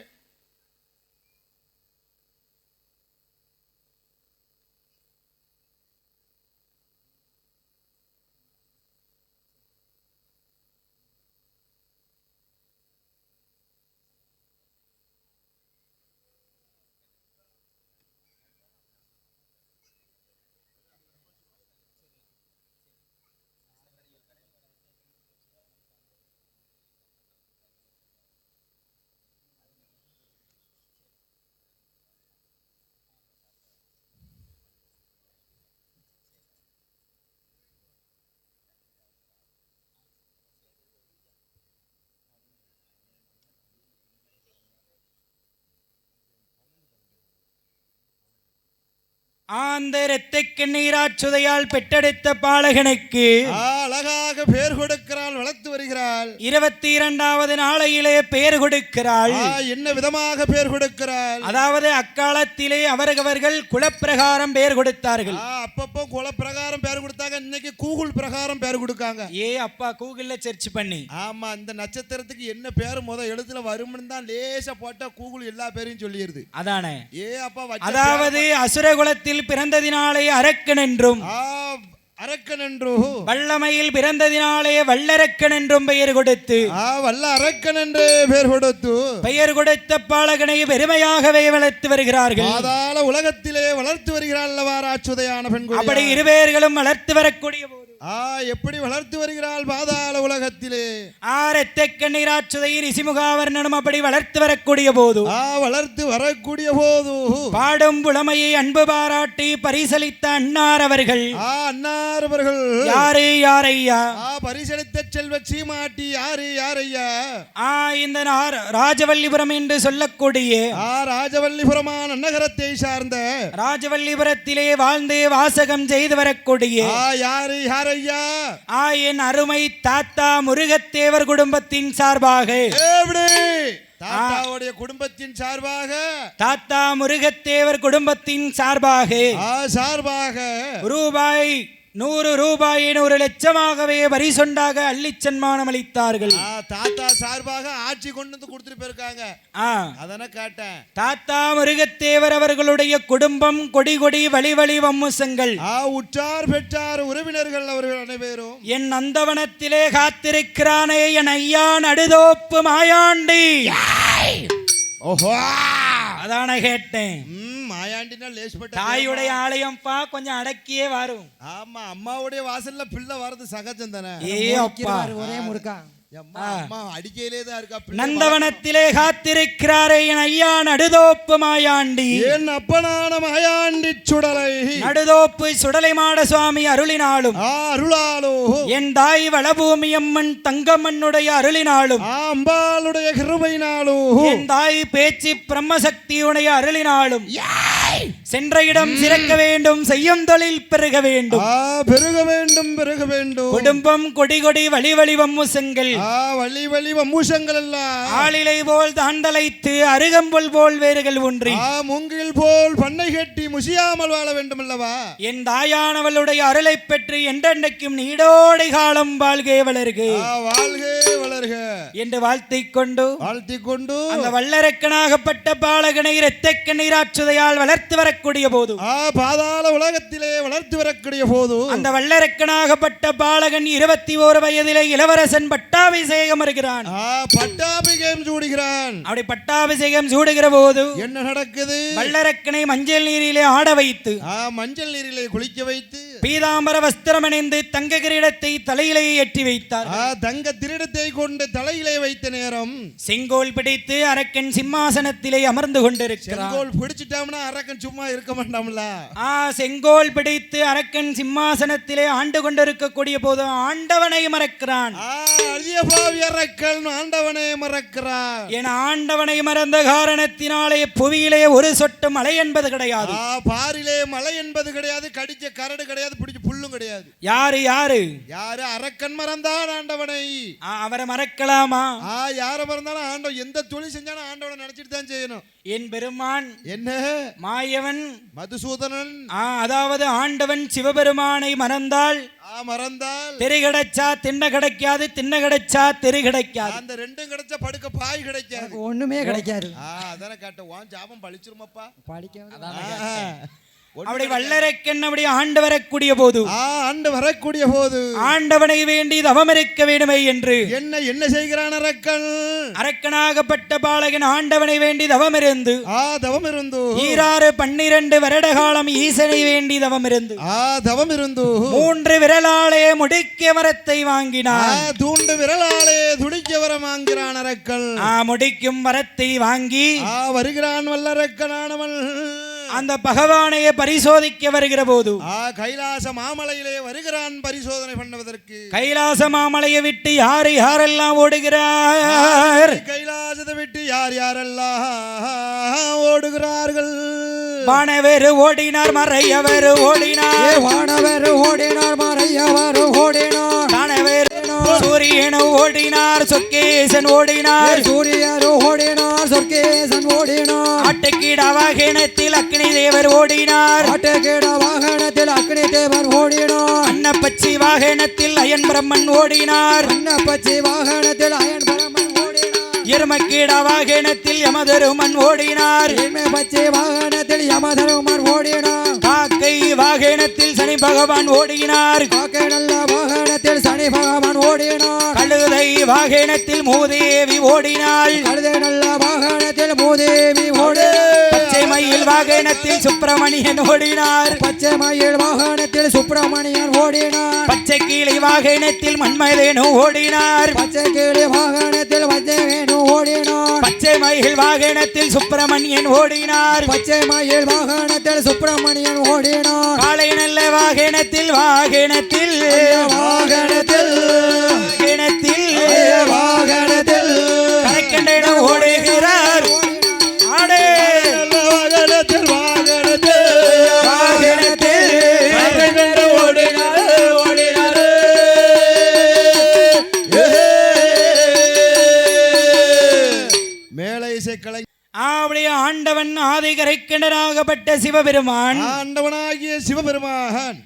அந்த இரத்த நீராட்சுதையால் பெற்றெடுத்த பாலகனுக்கு அழகாக பேர் கொடுக்கிறாள், வளர்த்து வருகிறாள். 22வது நாளையிலே பேர் கொடுக்கிறாள். என்ன விதமாக பேர் கொடுக்கிறாள்? அதாவது அக்காலத்திலே அவர்கள் குலப்பிரகாரம் பேர் கொடுத்தார்கள். அப்பப்போ குலப்பிரகாரம் பேர் கொடுத்தாங்க. இன்னைக்கு கூகுள் பிரகாரம் பேர் கொடுக்காங்க. அப்பா கூகுள்ல சர்ச் பண்ணி, ஆமா இந்த நட்சத்திரத்துக்கு என்ன பேர் முத எழுத்துல வரும்னு தான் லேசா போட்டா கூகுள் எல்லா பேரையும் சொல்லிடுது. அதானே அப்பா. அதாவது அசுரகுலத்தில் வல்லமையில் பிறந்ததினாலே அரக்கன் என்றும் அரக்கன் என்று வல்லமையில் பிறந்ததினாலே வல்லரக்கன் என்றும் பெயர் கொடுத்து வல்ல அரக்கன் என்று பெயர் கொடுத்து பெயர் கொடுத்த பாலகனை பெருமையாகவே வளர்த்து வருகிறார்கள். பாதாள உலகத்திலே வளர்த்து வருகிறாள் அச்சுதையான பெண்கள். அப்படி இருவேர்களும் வளர்த்து வரக்கூடிய போது எப்படி வளர்த்து வருகிறாள் பாதாள உலகத்திலே கண்ணீராட்சுதை ரிசிமுகாவர்ணனும் அப்படி வளர்த்து வரக்கூடிய போது வளர்த்து வரக்கூடிய போது பாடும் புலமையை அன்பு பாராட்டி பரிசளித்த அன்னார் அவர்கள் யாரு யாரையா பரிசளித்த செல்வ சீமாட்டி யாரு யாரையா இந்த ராஜவல்லிபுரம் என்று சொல்லக்கூடிய ராஜவல்லிபுரமான நகரத்தை சார்ந்த ராஜவல்லிபுரத்திலே வாழ்ந்து வாசகம் செய்து வரக்கூடிய யாரு யாரு என் அருமை தாத்தா முருகத்தேவர் குடும்பத்தின் சார்பாக தாத்தாவுடைய குடும்பத்தின் சார்பாக தாத்தா முருகத்தேவர் குடும்பத்தின் சார்பாக ரூபாய் 100 ரூபாயை 1 லட்சமாகவே பரிசொண்டாக அள்ளி சன்மானம் அளித்தார்கள். தாத்தா சார்பாக ஆட்சி கொண்டு வந்து கொடுத்துட்டு போயிருக்காங்க. அதன கேட்டேன். தாத்தா முருகத்தேவர் அவர்களுடைய குடும்பம் கொடி கொடி வழி வழி வம்சங்கள் உற்றார் பெற்றார் உறவினர்கள் அவர்கள் அனைவரும் என் நந்தவனத்திலே காத்திருக்கிறானே என் ஐயா நடுதோப்பு மாயாண்டி. ஓஹோ அதான கேட்டேன். மாயாண்டினா லேஸ்பட்ட தாயுடைய ஆலயம்பா கொஞ்சம் அடக்கியே வரும். ஆமா அம்மாவுடைய வாசல்ல பிள்ளை வரது சகஜம் தானே. ஒரே முருகா நந்தவனத்திலே காத்திருக்கிறாரே என் ஐயா நடுதோப்பு மாயாண்டி. என் அப்பனான மாயாண்டி சுடலை நடுதோப்பு சுடலை மாட சுவாமி அருளினாலும் என் தாய் வளபூமி அம்மன் தங்கம்மனுடைய அருளினாலும் அம்பாளுடைய கிருபையினாலும் என் தாய் பேச்சு பிரம்மசக்தியுடைய அருளினாலும் சென்ற இடம் சிறக்க வேண்டும், செய்யும் தொழில் பெருக வேண்டும், பெருக வேண்டும், பெருக வேண்டும். குடும்பம் கொடி கொடி வழி வழி வம்முசங்கள் வழி வழி வம்முசங்கள் எல்லாம் ஆளிலை போல் தாண்டலைத்து அருகம்புல் போல் வேர்கள் ஒன்றி மூங்கில் போல் பண்ணை கட்டி முசியாமல் வாழ வேண்டும் அல்லவா. என் தாயானவளுடைய அருளை பெற்று என்றென்றைக்கும் நீடோடை காலம் வாழ்கே வளர்க வாழ்கே வளர்க என்று வாழ்த்திக் கொண்டு அந்த வல்லரக்கனாகப்பட்ட பாலகனை இரத்த கண்ணீராட்சுதையால் வளர்த்து வரக்கூடிய போது பாதாள உலகத்திலே வளர்த்து வரக்கூடிய போது அந்த வல்லரக்கனாகப்பட்ட பாலகன் 21 வயதிலே இளவரசன் பட்டாபிஷேகம் வருகிறான். பட்டாபிஷேகம் சூடுகிறான். அப்படி பட்டாபிஷேகம் சூடுகிற போது என்ன நடக்குது? வல்லரக்கனை மஞ்சள் நீரிலே ஆட வைத்து மஞ்சள் நீரிலே குளிக்க வைத்து பீதாம்பர வஸ்திரம் அணிந்து தங்க கிரீடத்தை தலையிலே ஏற்றி வைத்தார். தங்க கிரீடத்தை கொண்டு தலையிலே வைத்த நேரம் செங்கோல் பிடித்து அரக்கன் சிம்மாசனத்திலே அமர்ந்து கொண்டிருக்கிறார். செங்கோல் பிடிச்சிட்டாம்னா அரக்கன் சும்மா இருக்க மாட்டாம்ல. செங்கோல் பிடித்து அரக்கன் சிம்மாசனத்திலே ஆண்டு கொண்டிருக்கக்கூடிய போது ஆண்டவனை மறக்கிறான். ஆண்டவனை மறக்கிறான். என ஆண்டவனை மறந்த காரணத்தினாலே புவியிலே ஒரு சொட்டு மழை என்பது கிடையாது. பாரிலே மழை என்பது கிடையாது. கடிச்ச கரடு கிடையாது. பிடிச்ச புல்லும் கிடையாது. யாரு யாரு யாரு அரக்கன் மறந்தான் ஆண்டவனை. அவரை மறக்கலாமா? யார மறந்தாலும் ஆண்டவன் எந்த தொழில் செஞ்சாலும் ஆண்டவனை நினைச்சிட்டு தான் செய்யணும். என் பெருமான் என்ன மாயவன் மதுசூதனன் அதாவது ஆண்டவன் சிவபெருமானை மறந்தால் தெரு கிடைச்சா தின்ன கிடைக்காது, தின்ன கிடைச்சா தெரு கிடைக்காது. அந்த ரெண்டும் கிடைச்சா படுக்க பாய் கிடைக்காது, ஒண்ணுமே கிடைக்காது. அதான கேட்ட வான் ஜாபம் பழிச்சிருமாப்பா படிக்க. அப்படி வல்லரக்கன் அப்படி ஆண்டு வரக்கூடிய போது ஆண்டவனை வேண்டி தவம் இருக்க வேண்டுமே என்று என்ன செய்கிறான் அரக்கன்? அரக்கனாகப்பட்ட பாலகன் ஆண்டவனை வேண்டி தவம் இருந்து ஈராறு 12 வருட காலம் ஈசனை வேண்டி தவம் இருந்து 3 விரலாலே முடிக்க வரத்தை வாங்கினான். தூண்டு விரலாலே துடிக்க வரம் வாங்கிறான் அரக்கன். முடிக்கும் வரத்தை வாங்கி வருகிறான் வல்லரக்கனானவன். அந்த பகவானையே பரிசோதிக்க வருகிற போது கைலாச மாமலையிலே வருகிறான் பரிசோதனை பண்ணுவதற்கு. கைலாச மாமலையை விட்டு யாரெல்லாம் ஓடுகிறார்? கைலாசத்தை விட்டு யாரெல்லாம் ஓடுகிறார்கள்? வானவர் ஓடினார், மறையவர் ஓடினார். வானவர் ஓடினார், மறையவர் ஓடினார். வானவர் சூரியன் ஓடினார், சொர்க்கேசன் ஓடினார். சூரியன் ஓடினார், சொர்க்கேசன் ஓடினார். ஆட்டுக்கீட வாகனத்தில் அக்னி தேவர் ஓடினார். ஆட்டுக்கீட வாகனத்தில் அக்னி தேவர் ஓடினார். அன்னப்பச்சி வாகனத்தில் அயன் பிரம்மன் ஓடினார். அன்னப்பச்சி வாகனத்தில் அயன் பிரம்மன் ஓடினார். எருமக்கீட வாகனத்தில் யமதருமன் ஓடினார் எருமை பச்சை வாகனத்தில் யமதருமன் ஓடினார் காக்கை வாகனத்தில் சனி பகவான் ஓடினார் காக்கை நல்ல வாகனத்தில் சனி பகவான் ஓடினார் கழுதை வாகனத்தில் மூதேவி ஓடினாள் கழுதை நல்ல வாகனத்தில் மூதேவி ஓடி பச்சை மயில் வாகனத்தில் சுப்பிரமணியன் ஓடினார் பச்சை மயில் வாகனத்தில் சுப்பிரமணியன் ஓடினார் பச்சை கிளி வாகனத்தில் மன்மதேனு ஓடினார் பச்சை கிளி வாகனத்தில் வஜ்ரவேணு ஓடினார் பச்சை மயில் வாகனத்தில் சுப்பிரமணியன் ஓடினார் பச்சை மயில் வாகனத்தில் சுப்பிரமணியன் ஓடினார் காளை நல்ல வாகனத்தில் வாகனத்தில் வாகனத்தில் வாகனத்தில் கரைக்கண்ட ஓடுகிறார் ஆடே வாகனத்தில் வாகனத்தில் வாகனத்தில் மேலை இசைக்கலை அவளுடைய ஆண்டவன் ஆதிகரைக்கிணராகப்பட்ட சிவபெருமான் ஆண்டவனாகிய சிவபெருமான்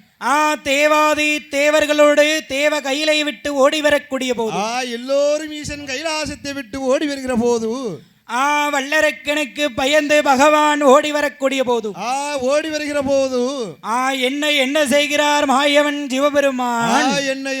தேவாதி தேவர்களோடு தேவ கையிலை விட்டு ஓடி வரக்கூடிய போது எல்லோரும் ஈசன் கைலாசத்தை விட்டு ஓடி வருகிற போது வல்லரக்கனுக்கு பயந்து பகவான் ஓடி வரக்கூடிய போது ஓடி வருகிற போது என்ன செய்கிறார் மாயவன் சிவபெருமான்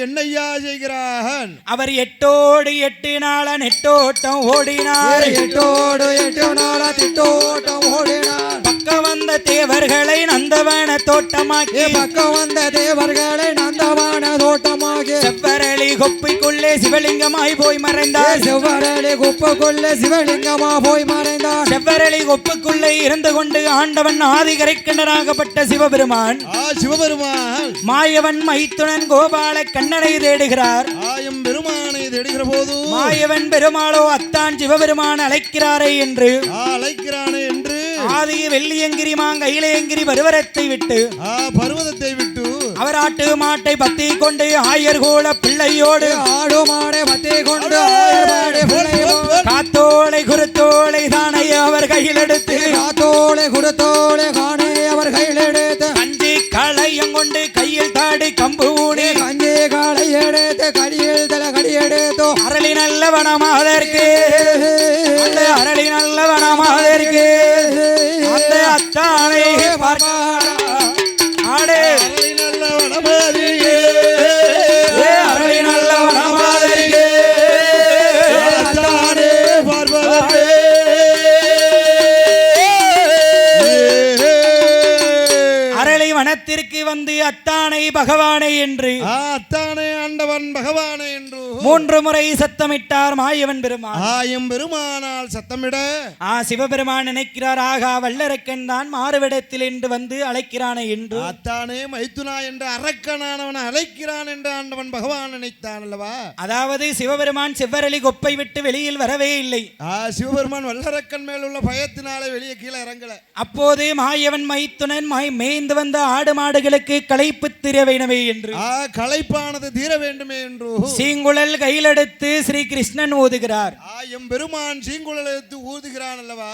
என்னையா செய்கிறான் அவர் 8 நாள நெட்டோட்டம் ஓடினார் 8 நாள திட்டோட்டம் ஓடினார் பக்கம் வந்த தேவர்களை நந்தவன தோட்டமாக்கி பக்கம் வந்த தேவர்களை நந்தவன தோட்டமாக்கி செவ்வரளி கொப்பிக்குள்ளே சிவலிங்கமாய் போய் மறைந்தார் செவ்வரளி குப்பைக்குள்ளே சிவலிங்கமா போய் மறைந்தார் செவ்வரளி கொப்புக்குள்ளே இருந்து கொண்டு ஆண்டவன் ஆதிகரைக்கிணராகப்பட்ட சிவபெருமான் மாயவன் மைத்துனன் கோபால கண்ணனை தேடுகிறார் பெருமானை தேடுகிற போது மாயவன் பெருமாளோ அத்தான் சிவபெருமான் அழைக்கிறாரே என்று ஆதி வெள்ளியங்கிரி மாங்கையிலேயங்கிரி பருவதத்தை விட்டு அவர் ஆட்டு மாட்டை பத்தி கொண்டு ஆயர்கோல பிள்ளையோடு ஆடு மாடை பத்தி கொண்டு காத்தோலை குருத்தோலை தானே அவர் கையில் எடுத்து காத்தோலை குருத்தோலை காணே அவர் கையில் எடுத்து கஞ்சி களையம் கொண்டு கையில் தாடி கம்பு ஊடி கஞ்சி காலை எடுத்து கடியில் தலை கடி எடுத்தோ அரளி நல்ல வனமாதற்கு அந்த அரளி நல்ல வனமாதற்கு அந்த அத்தானை ஆடே அரளி நல்ல வனமாதற்கு அரளி வனத்திற்கு வந்து அத்தானை பகவானை என்று அத்தானை ஆண்டவன் பகவானை என்று 3 முறை சத்தமிட்டார் மாயவன் பெருமான் பெருமானால் சத்தமிட சிவபெருமான் நினைக்கிறார் ஆகா வல்லரக்கன் தான் மாறுவிடத்தில் என்று வந்து அழைக்கிறானே என்று அத்தானே மைத்துனா என்று அரக்கனானவன் அழைக்கிறான் என்று ஆண்டவன் பகவான் நினைத்தான் அல்லவா. அதாவது சிவபெருமான் செவ்வரளி கொப்பை விட்டு வெளியில் வரவே இல்லை. சிவபெருமான் வல்லரக்கன் மேல் உள்ள பயத்தினாலே வெளியே கீழே இறங்கல. அப்போது மாயவன் மைத்துனன் மேய்ந்து வந்த ஆடு மாடுகளுக்கு களைப்பு தீர வேண்டுமே என்று களைப்பானது தீர வேண்டுமே என்று சீங்குழல் கையிலெடுத்து ஸ்ரீ கிருஷ்ணன் ஊதுகிறார். பெருமான் சீங்குழல் எடுத்து ஊதுகிறான் அல்லவா.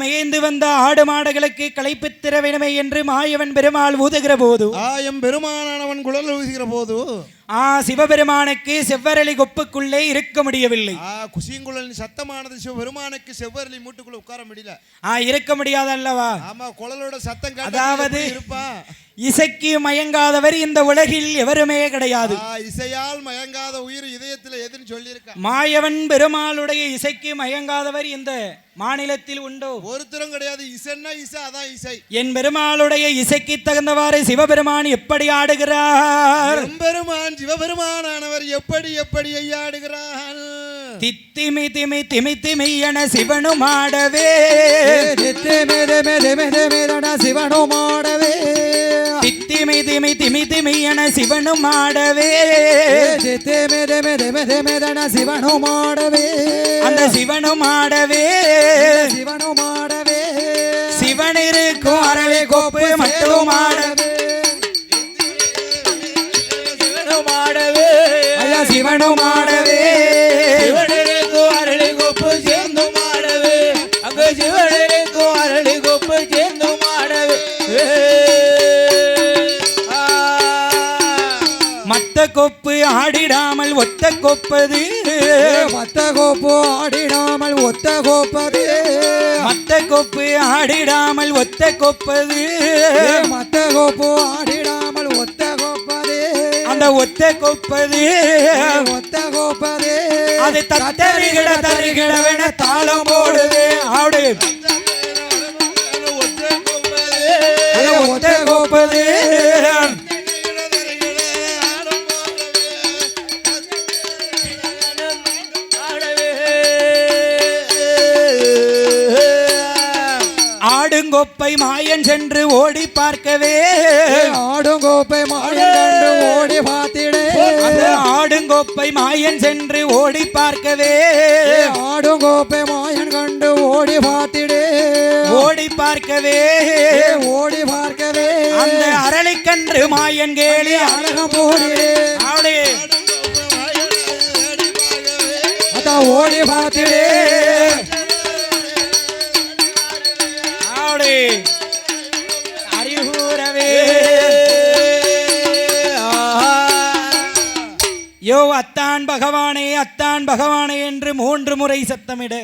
மேய்ந்து வந்த ஆடு மாடுகளுக்கு களைப்பு தீர வேண்டுமே என்று மாயவன் பெருமாள் ஊதுகிற போது பெருமானவன் குழல் ஊதுகிற போது சிவபெருமானுக்கு செவ்வரளி கொப்புக்குள்ளே இருக்க முடியவில்லை. குசிங்குழல் சத்தமானது சிவபெருமானுக்கு செவ்வரளி மூட்டுக்குள்ள உட்கார முடியல. இருக்க முடியாது அல்லவா. ஆமா, குழலோட சத்தம் அதாவது இசைக்கு மயங்காதவர் இந்த உலகில் எவருமே கிடையாது. இசையால் மயங்காத உயிர் இதயத்தில் எதுன்னு சொல்லியிருக்க. மாயவன் பெருமாளுடைய இசைக்கு மயங்காதவர் இந்த மாநிலத்தில் உண்டோ? ஒருத்தரும் கிடையாது. இசைன்னா இசை, அதான் இசை. என் பெருமாளுடைய இசைக்கு தகுந்தவாறு சிவபெருமான் எப்படி ஆடுகிறார்? பெருமான் சிவபெருமானவர் எப்படி எப்படி ஐயாடுகிறார்? தித்திமி திமி திமி திமி என சிவனும் ஆடவே, சிவனும் ஆடவே, தித்திமி திமி திமி திமி என சிவனும் ஆடவே, சிவனும் ஆடவே, அந்த சிவனும் ஆடவே, சிவனும் ஆடவே, சிவன் இருக்கும் அரளி கோப்பு மட்டும் ஆடவே, சிவனும் ஆடவே, ஐயா சிவனும் ஆடவே, சிவன் இருக்கும் அரளி கோப்பு சேர்ந்தும் ஆடவே, அங்கு சிவன் இருக்கும் அரளி கோப்பு சேர்ந்தும் ஆடவே, மத்த கொப்பு ஆடிடாமல் ஒத்த கொப்பது மத்த கோப்பு ஆடிடாமல் ஒத்த கோப்பது மத்த கொப்பு ஆடிடாமல் ஒத்த கொப்பது மத்த கோப்பு ஆடிடாமல் ஒத்த கோப்பது அந்த ஒத்த கொப்பது ஒத்த கோப்பது அது தத்தரிகிட தருகிடவென தாளம் போடுது ஆடு ஒத்த கொப்பது ஆடுங்கொப்பை மாயன் சென்று ஓடி பார்க்கவே ஆடுங்கோப்பை மாயன் கண்டு ஓடி பார்த்திடே அந்த ஆடுங்கொப்பை மாயன் சென்று ஓடி பார்க்கவே ஆடுங்கோப்பை மாயன் கண்டு ஓடி பார்த்திடே ஓடி பார்க்கவே ஓடி பார்க்கவே அந்த அரளிக்கன்று மாயன் கேலி அழகம் ஓடிடே ஆடு அதான் ஓடி பார்த்திடே ஆடு அறிவுறவே யோ அத்தான் பகவானே என்று 3 முறை சத்தமிட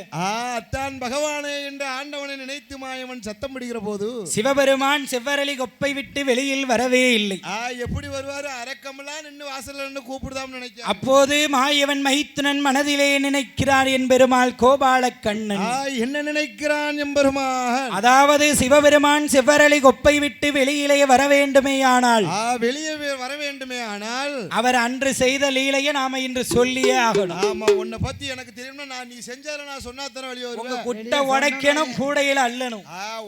அத்தான் பகவானே என்று ஆண்டவனை நினைத்து மாயவன் சத்தம் பிடிக்கிற போது சிவபெருமான் செவ்வரளி கொப்பை விட்டு வெளியில் வரவே இல்லை. எப்படி வருவாரு? அரக்கமெல்லாம் நின்று வாசல்ல நின்று கூப்பிடுதாம் நினைக்க. அப்போது மாயவன் மைத்துனன் மனதிலே நினைக்கிறார் என் பெருமாள் கோபால கண்ணன். என்ன நினைக்கிறான் எம்பெருமான்? அதாவது சிவபெருமான் செவ்வரளி கொப்பை விட்டு வெளியிலே வர வேண்டுமே ஆனால் வெளியே வர வேண்டுமே ஆனால் அவர் அன்று செய்த லீலையை நாம இன்று சொல்லியே ஆகணும். ஆமா, உன்னை பத்தி எனக்கு தெரியும்னா நான் நீ செஞ்சால நான் சொன்னா தான வெளியே வருவேன். உங்க குட்டை உடைக்கணும், கூடையில அள்ளணும்.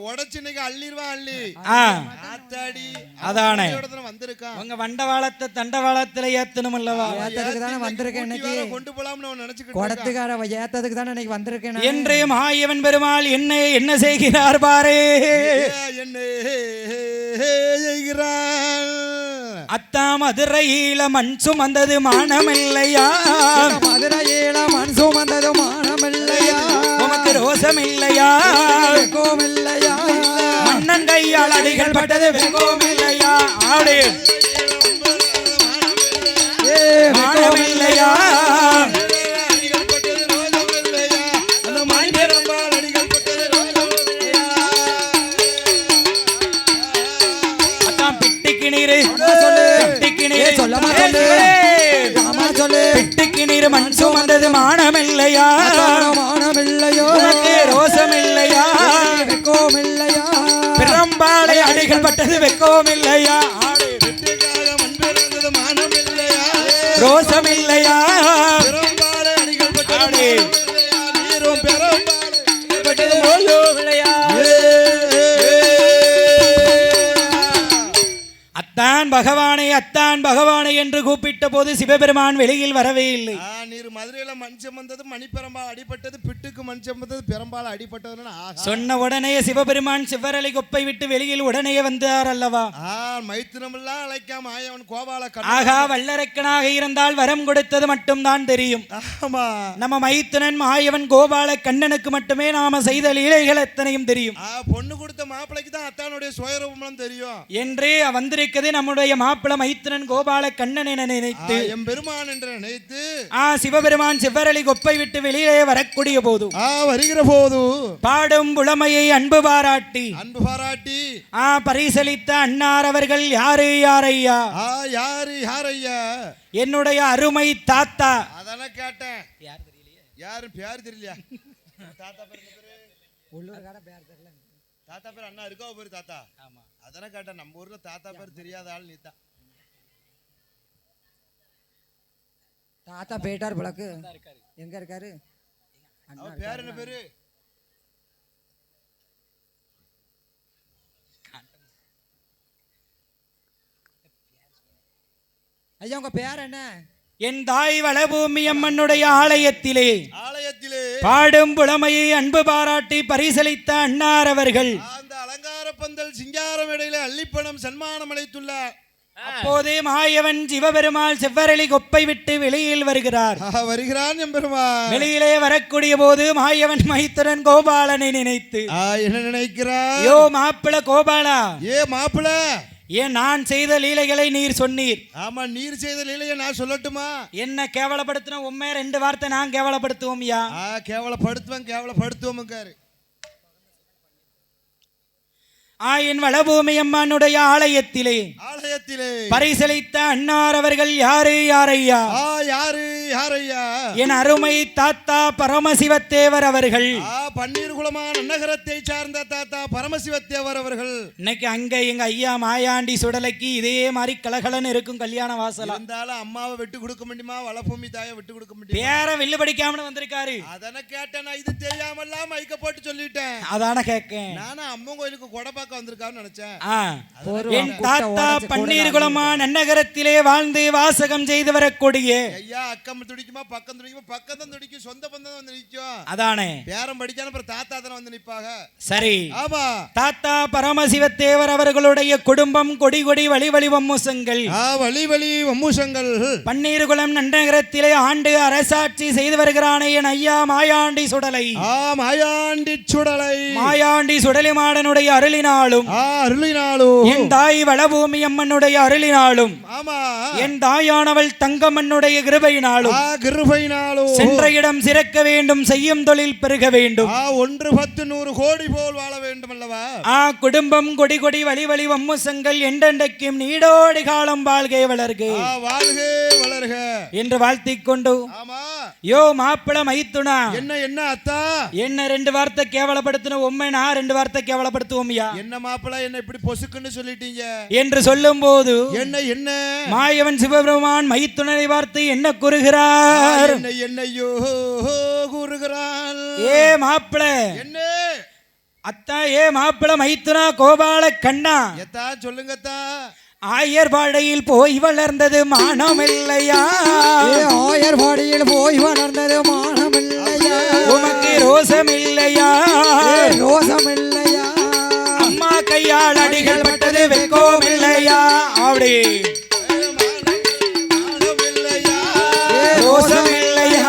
உடைச்சு இன்னைக்கு அள்ளிடுவான் அள்ளி. ஆத்தாடி அதானே வந்திருக்கான். உங்க வண்டவாளத்தை தண்டவாளத்துல ஏத்தணும் அல்லவா? ஏத்ததுக்கு தானே வந்திருக்கேன் இன்னைக்கு. கொண்டு போலாம்னு நினைச்சுக்கிட்டு கொடத்துக்கார ஏத்ததுக்கு தானே இன்னைக்கு வந்திருக்கேன் என்று மாயவன் பெருமாள் என்ன செய்கிறார் பாரே. என்ன செய்கிறான்? அத்தா மதுரையில மண் சுமந்தது மானமில்லையா? மதுரையில மண் சுமந்தது மானமில்லையா? உமக்கு ரோசம் இல்லையா? வெக்கோமில்லையா? மன்னன் கையால் அடிகள் பட்டது வெக்கோமில்லையா? ஆடு மானமில்லையா? மண் சுமந்தது மானமில்லையா? மானமில்லையோ? ரோசம் இல்லையா? வெக்கோமில்லையா? பிரம்பாளை அடிகள் பட்டது வெக்கோமில்லையா? ரோசம் இல்லையா? அத்தான் பகவானே என்று கூப்பிட்ட போது சிவபெருமான் வெளியில் வரவே இல்லை. நீர் மதுரையில மண் சுமந்தது மணிப்பெரும்பால் அடிபட்டது, பிட்டுக்கு மண் சுமந்தது பெரும்பால் அடிபட்டது சொன்ன உடனே சிவபெருமான் செவ்வரளி கொப்பை விட்டு வெளியில் உடனே வந்தார் அல்லவா? மைத்துனமெல்லாம் அழைக்காம ஆயவன் கோபால ஆகா, வல்லரக்கனாக இருந்தால் வரம் கொடுத்தது மட்டும் தான் தெரியும். நம்ம மைத்துனன் மாயவன் கோபால கண்ணனுக்கு மட்டுமே நாம செய்த லீலைகள் எத்தனையும் தெரியும். பொண்ணு கொடுத்த மாப்பிளைக்கு தான் அத்தானுடைய சுயரூபம் தெரியும் என்று வந்திருக்கிறது நம்முடைய மாப்பிள மைத்துனன் கோபால கண்ணன் என நினைத்து எம்பெருமான் என்று நினைத்து சிவபெருமான் செவ்வரளி கொப்பை விட்டு வெளியே வரக்கூடிய போது வருகிற போது பாடும் புலமையை அன்பு பாராட்டி பரிசளித்த அன்னார் அவர்கள் யாரையா? யாரையா? என்னுடைய அருமை தாத்தா. அதெல்லாம் கேட்டேன், யாரும் பேர் தெரியலையா? தாத்தா பேர் அண்ணா இருக்கா பேரு தாத்தா? அதெல்லாம் கேட்டேன். நம்ம ஊர்ல தாத்தா பேர் தெரியாத ஆள் நீ தான். தாத்தா போயிட்டார் பிளக்கு. எங்க இருக்காரு? பேர் என்ன பேரு? ஐயா உங்க பேர் என்ன? என் தாய் வளபூமி அம்மனுடைய ஆலயத்திலே பாடும் புலமையை அன்பு பாராட்டி பரிசளித்த அன்னார் அவர்கள் அந்த அலங்கார பந்தல் சிங்காரம் இடையில அள்ளிப்பணம் சன்மானம் அளித்துள்ளார். அப்போதே மாயவன் சிவபெருமாள் செவ்வரளி கொப்பை விட்டு வெளியில் வருகிறான். எம்பெருமான் வெளியிலே வரக்கூடிய போது மாயவன் மைத்துனன் கோபாலனை நினைத்து என்ன நினைக்கிறான்? யோ மாப்பிள கோபாலா, மாப்பிள ஏன் நான் செய்த லீலைகளை நீர் சொன்னீர். ஆமா, நீர் செய்த லீலையை நான் சொல்லட்டுமா? என்ன கேவலப்படுத்தின உண்மை 2 வார்த்தை நான் கேவலப்படுத்துவோம்யா. கேவலப்படுத்துவோம். ஆயின் வளபூமி அம்மனுடைய ஆலயத்திலே பரிசளித்த அன்னார் அவர்கள் யாரு யாரையா? என் அருமை தாத்தா பரமசிவத்தேவர் அவர்கள். பன்னீர்குளமான நகரத்தை சார்ந்த தாத்தா பரமசிவத்தேவர் அவர்கள். இன்னைக்கு அங்க எங்க ஐயா மாயாண்டி சுடலைக்கு இதே மாதிரி கலகலன்னு இருக்கும் கல்யாண வாசல். இருந்தாலும் அம்மாவை விட்டு கொடுக்க முடியுமா? வளபூமி தாயை விட்டு கொடுக்க முடியுமா? பேர வில்லு படிக்காம வந்திருக்காரு. அதன கேட்டேன், இது தெரியாமல்லாம் மைக்க போட்டு சொல்லிட்டேன். அதான கேட்கேன். நானும் அம்மன் கோயிலுக்கு கொடை வந்திருக்கான்னு நினைச்சேன். என் தாத்தா பன்னீர்குளமா நன்னகரத்திலே வாழ்ந்து வாசகம் செய்து வரக்கூடிய ஐயா அக்கம் துடிக்குமா பக்கம் துடிக்குமா? பக்கம் தான் துடிக்கும், சொந்த பந்தம் வந்து நிற்கும். அதானே பேரம் படிச்சான அப்புறம் தாத்தா தான வந்து நிப்பாங்க. சரி. ஆமா, தாத்தா பரமசிவத்தேவர் அவர்களுடைய குடும்பம் கொடி கொடி வழி வழி வம்முசங்கள். வழி வழி வம்முசங்கள். பன்னீர்குளம் நன்னகரத்திலே ஆண்டு அரசாட்சி செய்து வருகிறானே என் ஐயா மாயாண்டி சுடலை. மாயாண்டி சுடலை. மாயாண்டி சுடலை மாடனுடைய அருளினாலும் என் தாய் வளபூமி அம்மனுடைய அருளினாலும் என் தாயானவள் தங்கம்மனுடைய கிருபையினாலும் சென்ற இடம் சிறக்க வேண்டும், செய்யும் தொழில் பெருக வேண்டும், 1 10 100 கோடி போல் வாழ வேண்டும் அல்லவா? குடும்பம் கொடி கொடி வழி வழி வம்முசங்கள் என்றென்றைக்கும் நீடோடி காலம் வாழ்கை வளர்க என்று வாழ்த்திக் கொண்டு யோ மாப்பிள மைத்துனா என்ன அத்தா என்ன 2 வார்த்தை கேவலப்படுத்தின உண்மை நான் 2 வார்த்தை கேவலப்படுத்துவோம்யா. என்ன மாப்பிள என்ன இப்படி பொசுக்குன்னு சொல்லிட்டீங்க என்று சொல்லும் போது என்ன மாயவன் சிவபெருமான் மைத்துணரை வார்த்தை என்ன கூறுகிறார்? என்னையோ கூறுகிறான். ஏ மாப்பிள என்ன அத்தா, ஏ மாப்பிள மைத்துனா கோபால கண்ணா எத்தா சொல்லுங்கத்தா. ஆயர்பாடியில் போய் வளர்ந்தது மானம் இல்லையா? ஆயர்பாடியில் போய் வளர்ந்தது மானம் இல்லையா? உமக்கு ரோசம் இல்லையா? ரோசம் இல்லையா? அம்மா கையால் அடிகள் பட்டது வெக்கோம் இல்லையா? அப்படி ரோசம் இல்லையா?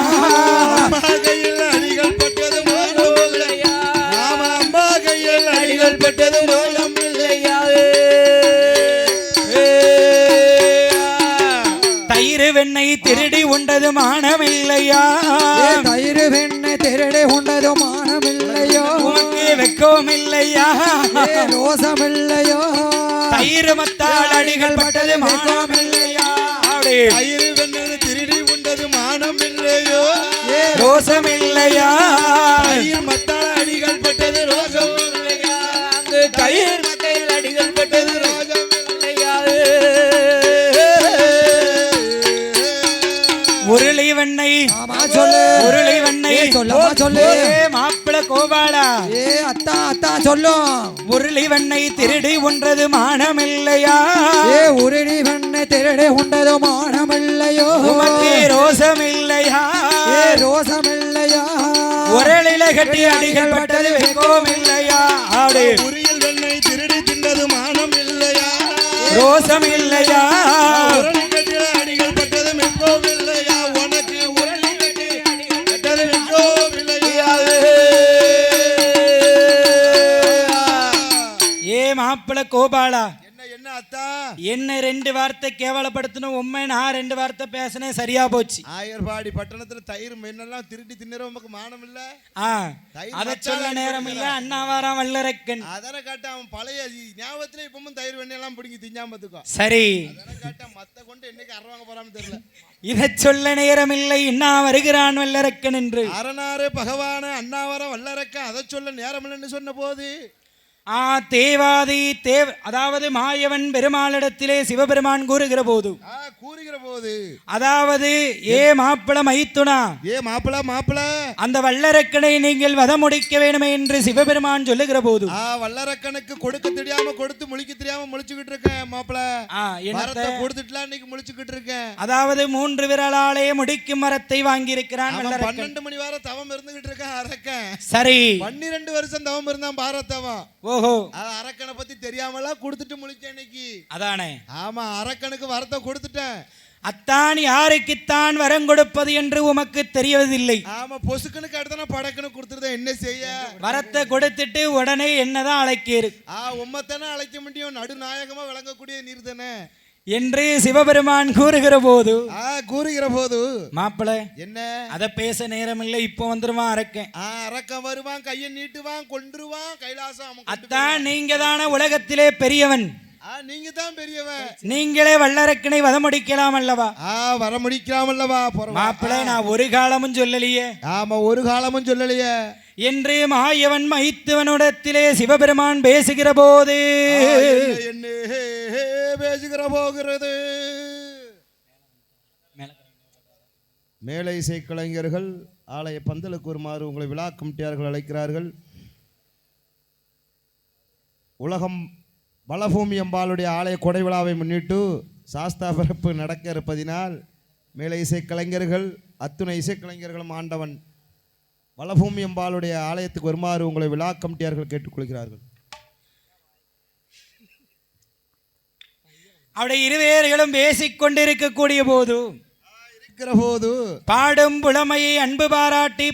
அம்மா கையில் அடிகள் பட்டது மானம் இல்லையா? அம்மா கையில் அடிகள் பட்டது மானம் இல்லையா? தயிர் வெண்ணெய் திருடி உண்டது மானம் இல்லையா? தயிர் வெண்ணெய் திருடி உண்டது மானம் இல்லையோ? உமக்கு வெக்கோம் இல்லையா? ரோசம் இல்லையோ? தயிர் மத்தால் அடிகள் பட்டது மானம் இல்லையா? அப்படி தயிர் வெண்ணெய் திருடி உண்டது மானம் இல்லையோ? ரோசம் இல்லையா? தயிர் மத்தால் அடிகள் பட்டது ரோசம் இல்லையா? தயிர் மத்தையில் அடிகள் பட்டது ரோசம் இல்லையா? உருளி வெண்ணெய் சொல்லு. உருளி வெண்ணெய் சொல்லு. மாப்பிள கோபாலா அத்தா சொல்லும். உருளி வெண்ணெய் திருடி உண்டது மானம் இல்லையா? உருளி வெண்ணெய் திருடி உண்டது மானம் இல்லையோ? உமக்கு ரோசம் இல்லையா? ரோசம் இல்லையா? உரலில கட்டி அடிகள் பட்டது வெக்கோம் இல்லையா? அப்படி உரியில் வெண்ணெய் திருடி தின்னது மானம் இல்லையா? ரோசம் இல்லையா? உரலில் கட்டிய அடிகள் பட்டது வெக்கோம் இல்லையா? உனக்கு உரலில் கட்டி அடிகள் பட்டது வெக்கோம் இல்லையா? ஏ மாப்பிள கோபாலா என்ன அத்தா என்ன 2 வார்த்தை கேவலப்படுத்தணும் உண்மை நான் 2 வார்த்தை பேசினேன் சரியா போச்சு. ஆயர்பாடி பட்டணத்துல தயிர் மென்னெல்லாம் திருடி தின்னற உமக்கு மானம் இல்ல? அத சொல்ல நேரம் இல்ல. அண்ணாவாராம் வல்லரக்கன் அதன காட்ட அவன் பழைய ஞாபகத்துல இப்பவும் தயிர் வெண்ணெல்லாம் பிடிங்கி திஞ்சாமத்துக்கோ. சரி, அதன காட்ட மத்த கொண்டு என்னைக்கு அறவாங்க போறான்னு தெரியல. இத சொல்ல நேரம் இல்லை. இன்னா வருகிறான் வல்லரக்கன் என்று அரணாறு பகவான அண்ணாவரம் வல்லரக்கன் அதை சொல்ல நேரம் இல்லைன்னு சொன்ன போது தேவாதி அதாவது மாயவன் பெருமாளிடத்திலே சிவபெருமான் கூறுகிற போது அதாவது ஏ மாப்பிள மைத்துனா, ஏ மாப்பிள அந்த வல்லரக்கனை நீங்கள் வதம் முடிக்க வேண்டுமே என்று சிவபெருமான் சொல்லுகிற போது வல்லரக்கனுக்கு கொடுக்க தெரியாம கொடுத்து முழிக்க தெரியாம முழிச்சுக்கிட்டு இருக்கேன் மாப்பிள. கொடுத்துட்டுலாம் இன்னைக்கு முழிச்சுக்கிட்டு இருக்கேன். அதாவது 3 விரலாலே முடிக்கும் மரத்தை வாங்கி இருக்கிறான். 12 மணி வரை தவம் இருந்துகிட்டு இருக்கேன் அரக்கன். சரி, 12 வருஷம் தவம் இருந்தான் பாரதவம். ஓஹோ, அரக்கனை பத்தி தெரியாமலாம் கொடுத்துட்டு முழிச்சேன் இன்னைக்கு. அதானே. ஆமா, அரக்கனுக்கு வரத்தை கொடுத்துட்டேன். அத்தான் யாருக்குத்தான் வரம் கொடுப்பது என்று உமக்கு தெரியவதில்லை. ஆமா, பொசுக்கனுக்கு அடுத்தான படக்குன்னு கொடுத்துருத என்ன செய்ய? வரத்தை கொடுத்துட்டு உடனே என்னதான் அழைக்கிறது? உம்மத்தானே அழைக்க முடியும், நடுநாயகமா விளங்கக்கூடிய நீர் தானே என்று சிவபெருமான் கூறுகிற போது மாப்பிள என்ன அத பேச நேரமில்லை, இப்போ வந்துருவான் அரக்கன். அரக்கன் வருவான், கையை நீட்டுவான், கொன்றுவான், கைலாசம். அத்தான் நீங்க தானே உலகத்திலே பெரியவன், நீங்க தான் பெரியவன், நீங்களே வல்லரக்கனை வத முடிக்கலாம் அல்லவா? வர முடிக்கலாம் அல்லவா? மாப்பிள நான் ஒரு காலமும் சொல்லலையே. ஆமா, ஒரு காலமும் சொல்லலையே என்று மாயவன் மைத்துவனுடத்திலே சிவபெருமான் பேசுகிற போது என்ன பேசுகிற போகிறது. மேலை இசை கலைஞர்கள் ஆலய பந்தலுக்கு வருமாறு உங்களை விழா கமிட்டியார்கள் அழைக்கிறார்கள். உலகம் வளபூமி அம்பாளுடைய ஆலய கொடை விழாவை முன்னிட்டு சாஸ்தா பிறப்பு நடக்க இருப்பதினால் மேலை இசை கலைஞர்கள் அத்துணை இசைக்கலைஞர்களும் ஆண்டவன் வளபூமி அம்பாளுடைய ஆலயத்துக்கு வருமாறு உங்களை விழா கமிட்டியார்கள் கேட்டுக்கொள்கிறார்கள். அவருடைய இருவேர்களும் பேசிக் கொண்டிருக்கக்கூடிய போது இருக்கிற போது பாடும் புலமையை அன்பு பாராட்டி